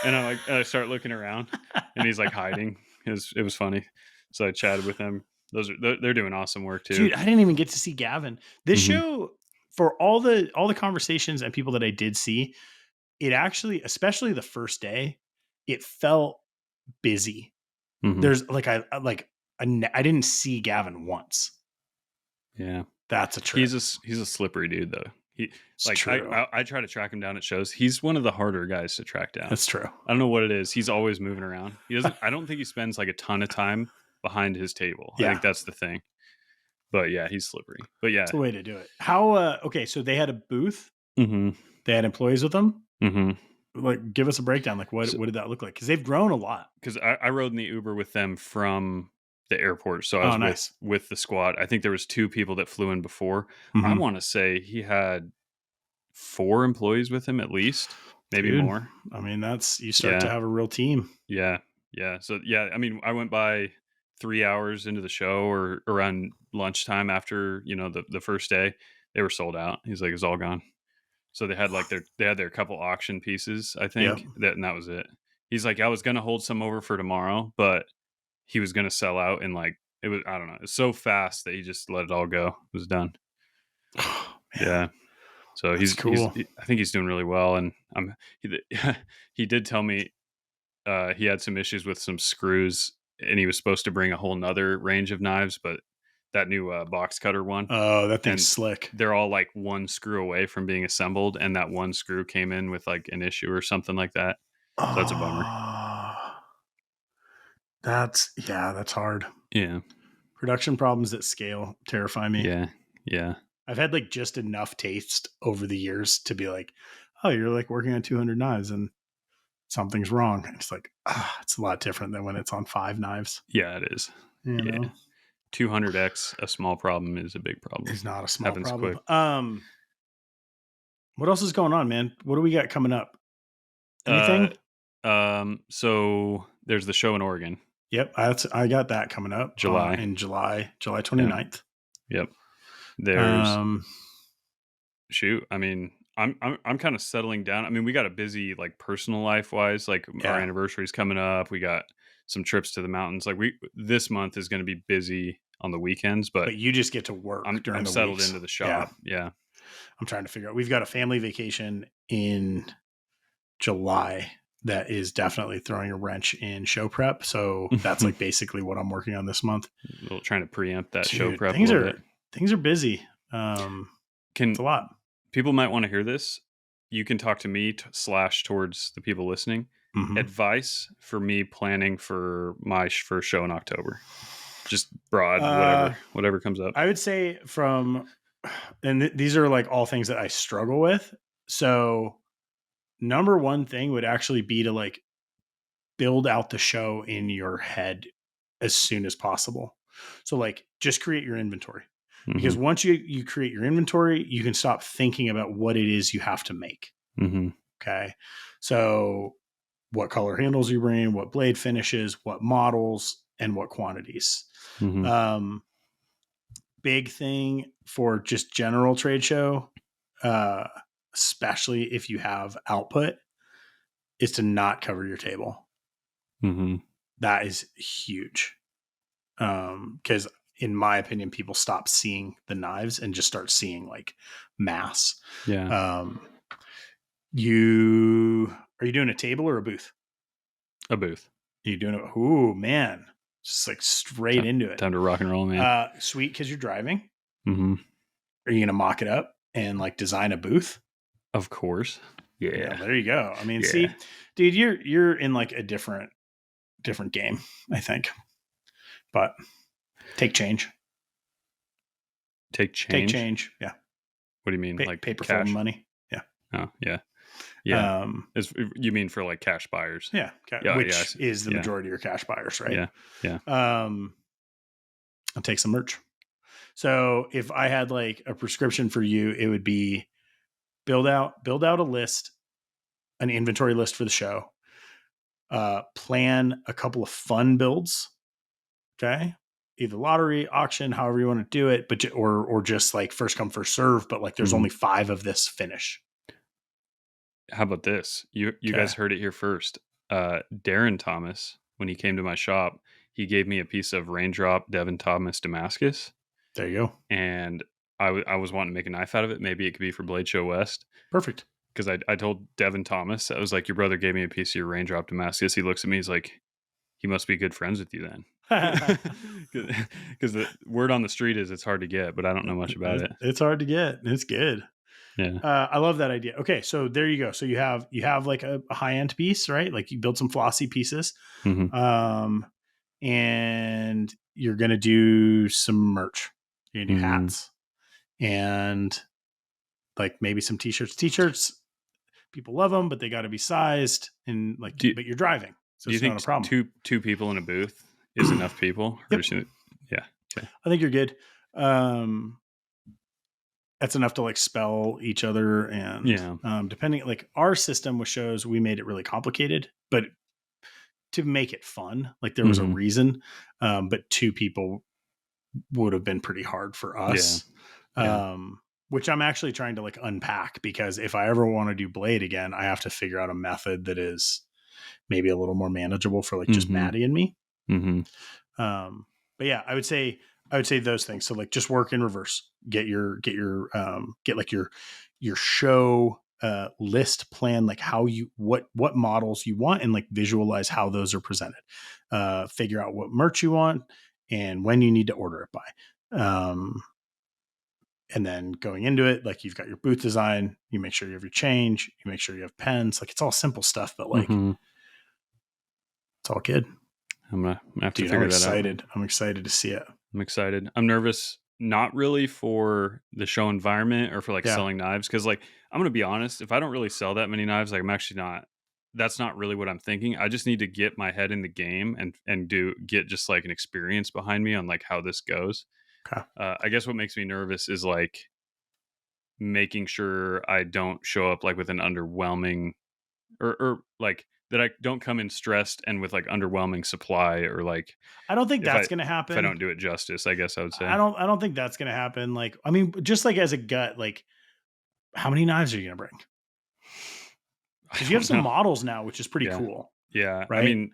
And I start looking around and he's like hiding. It was funny. So I chatted with him. They're doing awesome work too. Dude, I didn't even get to see Gavin. This Mhm. show, for all the conversations and people that I did see, it actually, especially the first day, it felt busy. Mhm. There's like I didn't see Gavin once. Yeah. That's a trip. He's a slippery dude though. He It's like true. I try to track him down at shows. He's one of the harder guys to track down. That's true. I don't know what it is. He's always moving around. He doesn't I don't think he spends like a ton of time behind his table. I Yeah, think that's the thing. But yeah, he's slippery. But it's yeah. a way to do it. How? Okay, so they had a booth. Mhm. They had employees with them. Mhm. Like, give us a breakdown. Like, what did that look like? Because they've grown a lot. Because I rode in the Uber with them from the airport, so I Oh, was nice. with the squad. I think there was 2 people that flew in before. I Hmm. wanna say he had 4 employees with him at least, maybe Dude, more. I mean, that's you start to Yeah, have a real team. yeah, yeah. So, yeah, I mean, I went by 3 hours into the show or around lunchtime after, the first day. They were sold out. He's like, "It's all gone." So they had their couple auction pieces, I Yep. think, and that was it. He's like, "I was gonna hold some over for tomorrow, but" he was gonna sell out and like it was I don't know, it was so fast that he just let it all go. It was done. Oh, man, Yeah. So that's cool. I think he's doing really well and he, he did tell me he had some issues with some screws and he was supposed to bring a whole nother range of knives, but that new box cutter one Oh, that thing's and slick. they're all like one screw away from being assembled and that one screw came in with like an issue or something like that. So that's a bummer. Oh, that's hard. Yeah. Production problems at scale terrify me. Yeah. Yeah. I've had like just enough taste over the years to be like, oh, you're like working on 200 knives and something's wrong. And it's like, it's a lot different than when it's on 5 knives. Yeah, it is. You Yeah. know, 200x a small problem is a big problem. it's not a small Happens problem. quick. What else is going on, man? What do we got coming up? Uh, Anything? so there's the show in Oregon, Yep, I got that coming up July. in July Yeah. 29th. Yep. There's Um, shoot. I mean, I'm kind of settling down. I mean, we got a busy like personal life wise. Like our yeah, anniversary's coming up. We got some trips to the mountains. Like we this month is going to be busy on the weekends, but but you just get to work during I'm the settled weeks. into the Yeah, shop. Yeah. I'm trying to figure out. We've got a family vacation in July that is definitely throwing a wrench in show prep. So that's like basically what I'm working on this month. Trying to preempt that show Dude, prep a little bit. things are busy. It's Can a lot. people might want to hear this? You can talk to me slash towards the people listening. Hmm. Advice for me planning for my first show in October. Just broad, Uh, whatever comes up. I would say and these are like all things that I struggle with. So number one thing would actually be to like build out the show in your head as soon as possible. So like just create your inventory, Mm-hmm. because once you create your inventory, you can stop thinking about what it is you have to make. Mm-hmm. Okay. So what color handles you bring, what blade finishes, what models, and what quantities. Mm-hmm. Um, Big thing for just general trade show, uh, especially if you have output, is to not cover your table. Mm-hmm. That is huge. Because in my opinion, people stop seeing the knives and just start seeing like mass. Yeah. Um, you are you doing a table or a booth? A booth. Are you doing it? Ooh, man, just like straight into it. Time to rock and roll, man. Sweet, because you're driving. Mm-hmm. Are you gonna mock it up and like design a booth? Of course. Yeah, Yeah. there you go. I mean, Yeah. see, dude, you're in like a different game, I think. But take change. Take Take change? change. Yeah. What do you mean? Like Paper folding cash? money. Yeah. Oh, yeah. Yeah. Um, You mean for like cash buyers? yeah. Yeah, yeah, I Which see. is the Yeah. majority of your cash buyers, right? Yeah. Yeah. Um, I'll take some merch. So if I had like a prescription for you, it would be build out a list, an inventory list for the show. Plan a couple of fun builds. Okay. Either lottery, auction, however you want to do it, but or just like first come first serve. But like there's Mhm. only 5 of this finish. How about this? You Okay. guys heard it here first. Darren Thomas, when he came to my shop, he gave me a piece of Raindrop Devin Thomas Damascus, There you go. and I was wanting to make a knife out of it. Maybe it could be for Blade Show West. Perfect. Because I told Devin Thomas, I was like, your brother gave me a piece of your Raindrop Damascus. He looks at me, he's like, he must be good friends with you then. Because the word on the street is it's hard to get, but I don't know much about it. It's hard to get. It's good. Yeah. I love that idea. Okay, so there you go. So you have like a high end piece, right? Like you build some flossy pieces, Hmm. and you're gonna do some merch. You're gonna do Hmm. hats and like maybe some t-shirts. T-shirts, people love them, but they got to be sized and like. Do, But you're driving, so do you it's not a think problem. two people in a booth is enough people? Or Yep, yeah. Okay. I think you're good. That's enough to like spell each other and Yeah. depending like our system with shows we made it really complicated but to make it fun like there was a Hmm. reason but 2 people would have been pretty hard for Yeah. us Yeah. which I'm actually trying to like unpack because if I ever want to do Blade again I have to figure out a method that is maybe a little more manageable for like just Hmm. Maddie and me. Hmm. But yeah, I would say those things. So like just work in reverse. Get like your show list plan, like how you what models you want and like visualize how those are presented. Figure out what merch you want and when you need to order it by. And then going into it, like you've got your booth design, you make sure you have your change, you make sure you have pens. Like it's all simple stuff, but like Hmm. it's all good. I'm gonna have to Dude, I'm figure that out. excited. I'm excited to see it. I'm excited. I'm nervous, not really for the show environment or for like Yeah. selling knives. Cause like, I'm going to be honest, if I don't really sell that many knives, like I'm actually not, that's not really what I'm thinking. I just need to get my head in the game and get just like an experience behind me on like how this goes. Okay. I guess what makes me nervous is like making sure I don't show up like with an underwhelming or like that I don't come in stressed and with like underwhelming supply or like I don't think if that's I, going to if I happen. don't do it justice, I guess I would I say. don't I don't think that's going to happen. Like I mean just like as a gut like how many knives are you going to bring? I Cuz you have don't some know. models now which is pretty Yeah. cool, Yeah. I right? mean,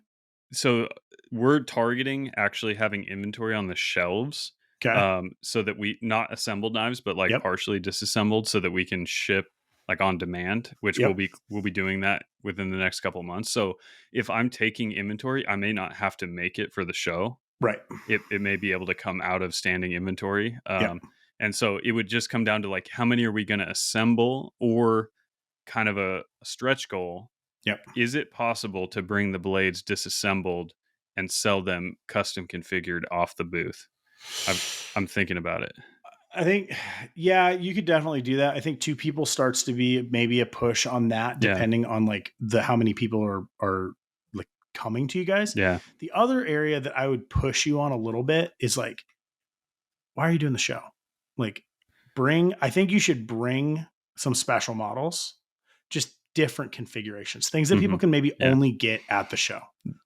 so we're targeting actually having inventory on the shelves, Okay. so that we not assembled knives, but like Yep. partially disassembled so that we can ship like on demand, which Yep. we'll be doing that within the next couple months. So if I'm taking inventory, I may not have to make it for the show. Right. It may be able to come out of standing inventory. Yep. And so it would just come down to like how many are we going to assemble or kind of a stretch goal. Yep. Is it possible to bring the blades disassembled and sell them custom configured off the booth? I'm thinking about it. I think yeah, you could definitely do that. I think 2 people starts to be maybe a push on that Yeah. depending on like the how many people are like coming to you guys. Yeah. The other area that I would push you on a little bit is like why are you doing the show? Like I think you should bring some special models, just different configurations, things that Hmm. people can maybe Yeah. only get at the show.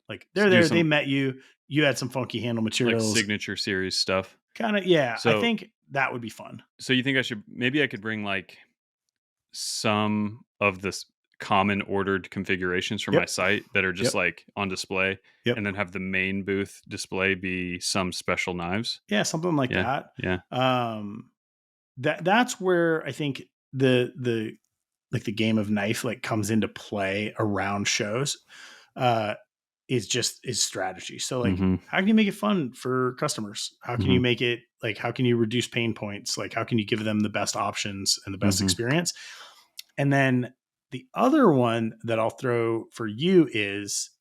Like they're Do there, they some met you, you had some funky handle like materials. signature series stuff. Kind of, yeah. I So, think that would be fun. so you think maybe I could bring like some of this common ordered configurations from my Yep. site that are just Yep. like on display Yep. and then have the main booth display be some special knives. Yeah, something like Yeah. that. Yeah. That's where I think the like the game of knife like comes into play around shows. Uh is strategy. So like Hmm. how can you make it fun for customers? How can Hmm. you make it like how can you reduce pain points? Like how can you give them the best options and the best Hmm. experience? And then The other one that I'll throw for you is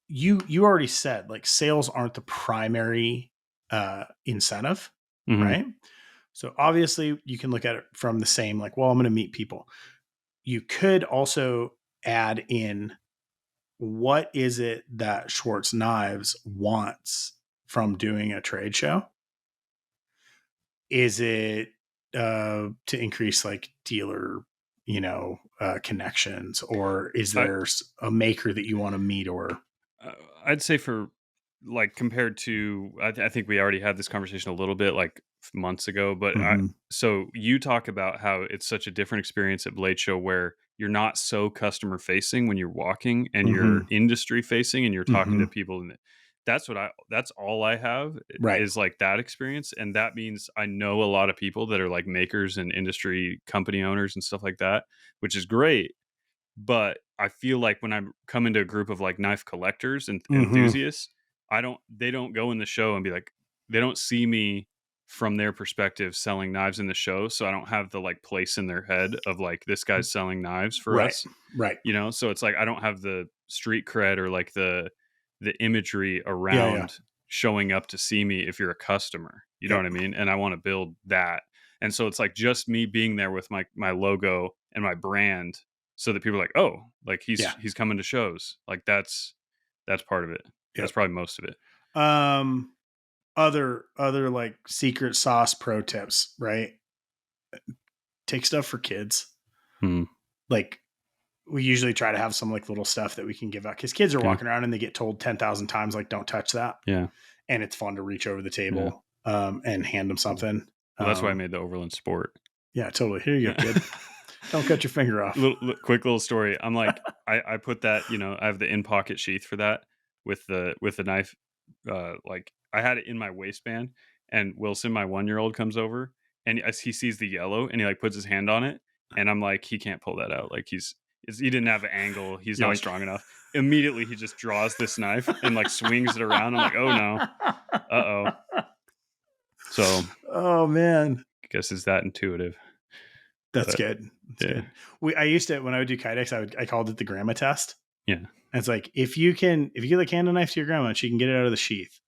you already said like sales aren't the primary incentive, Mhm. right? So obviously you can look at it from the same like, well, I'm going to meet people. You could also add in what is it that Schwartz Knives wants from doing a trade show? Is it to increase like dealer, connections, or is I there a maker that you want to meet? Or Uh, I'd say for like compared to, I think we already had this conversation a little bit like months ago, but Mhm, so you talk about how it's such a different experience at Blade Show where you're not so customer facing when you're walking and you're mhm, industry facing and you're talking to mhm. people. And that's all I have Right. is like that experience. And that means I know a lot of people that are like makers and industry company owners and stuff like that, which is great, but I feel like when I come into a group of like knife collectors and Mhm. enthusiasts, they don't go in the show and be like, they don't see me from their perspective selling knives in the show. So I don't have the like place in their head of like, this guy's selling knives for Right. us, Right. so it's like, I don't have the street cred or like the imagery Yeah, yeah. around showing up to see me if you're a customer, you know Yep. what I mean? And I want to build that. And so it's like just me being there with my logo and my brand so that people are like, oh, like Yeah. he's coming to shows. Like that's part of it. That's Yep. probably most of it. Um other like secret sauce pro tips, right? Take stuff for kids. Hmm. Like we usually try to have some like little stuff that we can give out because kids are Yeah. walking around and they get told 10,000 times like don't touch that, Yeah. and it's fun to reach over the Yeah. table and hand them Well, something. that's why I made the Overland Sport. Yeah, totally. Here you go, kid. Don't cut your finger off. Quick little story. I'm like, I put that, I have the in pocket sheath for that with the knife. Like I had it in my waistband, and Wilson, my 1-year old, comes over and as he sees the yellow and he like puts his hand on it, and I'm like, he can't pull that out. Like he didn't have an angle. He's not Yoink. strong enough. Immediately he just draws this knife and like swings it around. I'm like, oh no, oh. So Oh man, I guess it's that intuitive, that's but good. That's yeah, good. I used to when I would do kydex, I called it the grandma test. yeah, And it's like if you give the candle knife to your grandma and she can get it out of the sheath,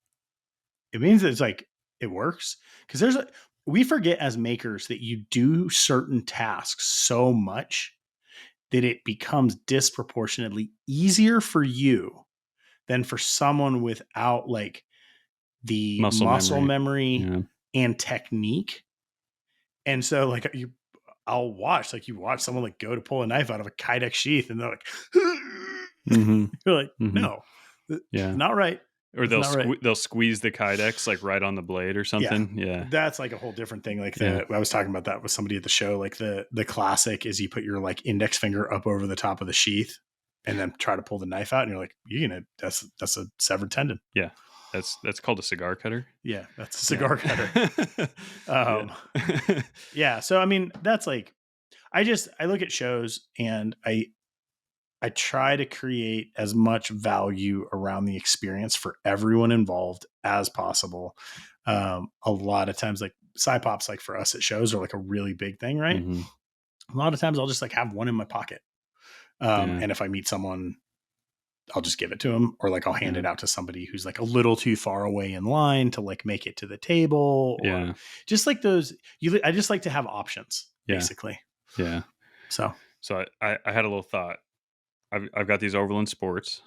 it means that it's like it works. Because we forget as makers that you do certain tasks so much that it becomes disproportionately easier for you than for someone without like the muscle muscle memory. memory Yeah, and technique. And so like I'll watch like you watch someone like go to pull a knife out of a kydex sheath and they're like mm-hmm. you're like Mm-hmm. no, Yeah. not right. Or It's not right. they'll squeeze the kydex like right on the blade or Yeah, something. Yeah, that's like a whole different thing. Like yeah, I was talking about that with somebody at the show. Like the classic is you put your like index finger up over the top of the sheath and then try to pull the knife out, and you're like, that's a severed tendon. yeah. That's called a cigar cutter. Yeah, that's a Yeah, cigar cutter. yeah, Um, yeah. So I mean, that's like I look at shows and I try to create as much value around the experience for everyone involved as possible. A lot of times, like SciPops, like for us at shows are like a really big thing, right? hmm, A lot of times I'll just like have one in my pocket. yeah, And if I meet someone, I'll just give it to them or like I'll hand yeah, it out to somebody who's like a little too far away in line to like make it to the table or yeah, just like I just like to have options yeah, basically. yeah. So, So I had a little thought. I've got these Overland Sports.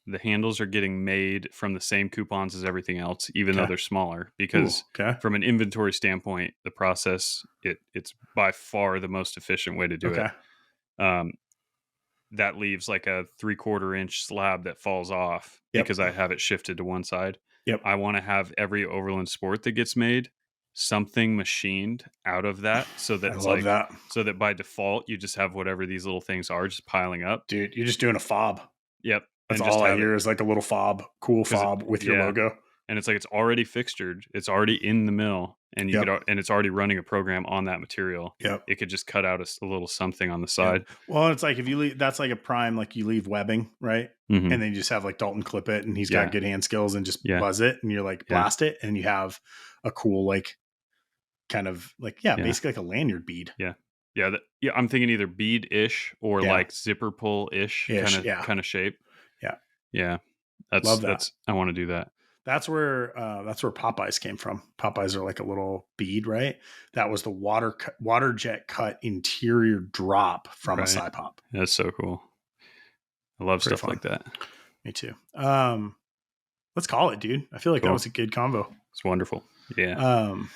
The handles are getting made from the same coupons as everything else, even though okay. they're smaller, Ooh, because okay. from an inventory standpoint, the process it's by far the most efficient way to do it. Okay. Um, that leaves like a 3/4 inch slab that falls off Yep. because I have it shifted to one side. Yep. I want to have every Overland Sport that gets made something machined out of that so that I it's love like that. so that by default you just have whatever these little things are just piling up. Dude, you're just doing a fob. Yep. That's And just all I have it hear is like a little fob, cool because fob with your yeah. logo. And it's like it's already fixtured, it's already in the mill, and Yep. and it's already running a program on that material. Yep. It could just cut out a little something on the Yep. side. Well, it's like if you leave, that's like a prime, like you leave webbing, right? Hmm. And then you just have like Dalton clip it and he's got Yeah. good hand skills and just Yeah. buzz it and you're like Yeah. blast it and you have a cool, like kind of like, yeah, Yeah. basically like a lanyard bead. Yeah. Yeah, yeah, I'm thinking either bead-ish or, Yeah. like, zipper pull-ish Ish. kinda Yeah. kinda shape. Yeah. Yeah. Love that. That's I wanna do that. That's where Popeyes came from. Popeyes are like a little bead, right? That was the water jet cut interior drop from a Right. side pop. That's so cool. I love Pretty stuff fun. like that. Me too. Let's call it, dude. I feel like that Cool. was a good combo. It's wonderful. Yeah. Um,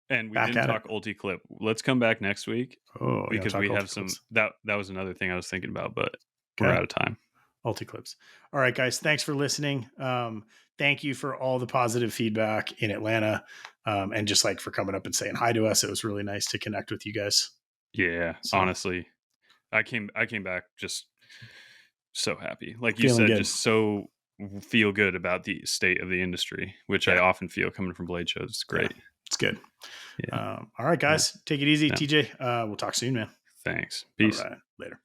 And we Back didn't at it. talk Ulti-Clip. Let's come back next week Oh, yeah, because talk we ulti have some clips. that was another thing I was thinking about, but we're Okay. out of time. Ulti clips. All right, guys. Thanks for listening. Thank you for all the positive feedback in Atlanta. And just like for coming up and saying hi to us. It was really nice to connect with you guys. Yeah, So honestly. I came back just so happy. Like you feeling said, good. just so feel good about the state of the industry, which I Yeah. often feel coming from Blade shows. It's Yeah. great. It's good. Yeah. All right, Yeah. guys. Take it easy. Yeah. TJ. We'll talk soon, man. Thanks. All Peace. right. Later.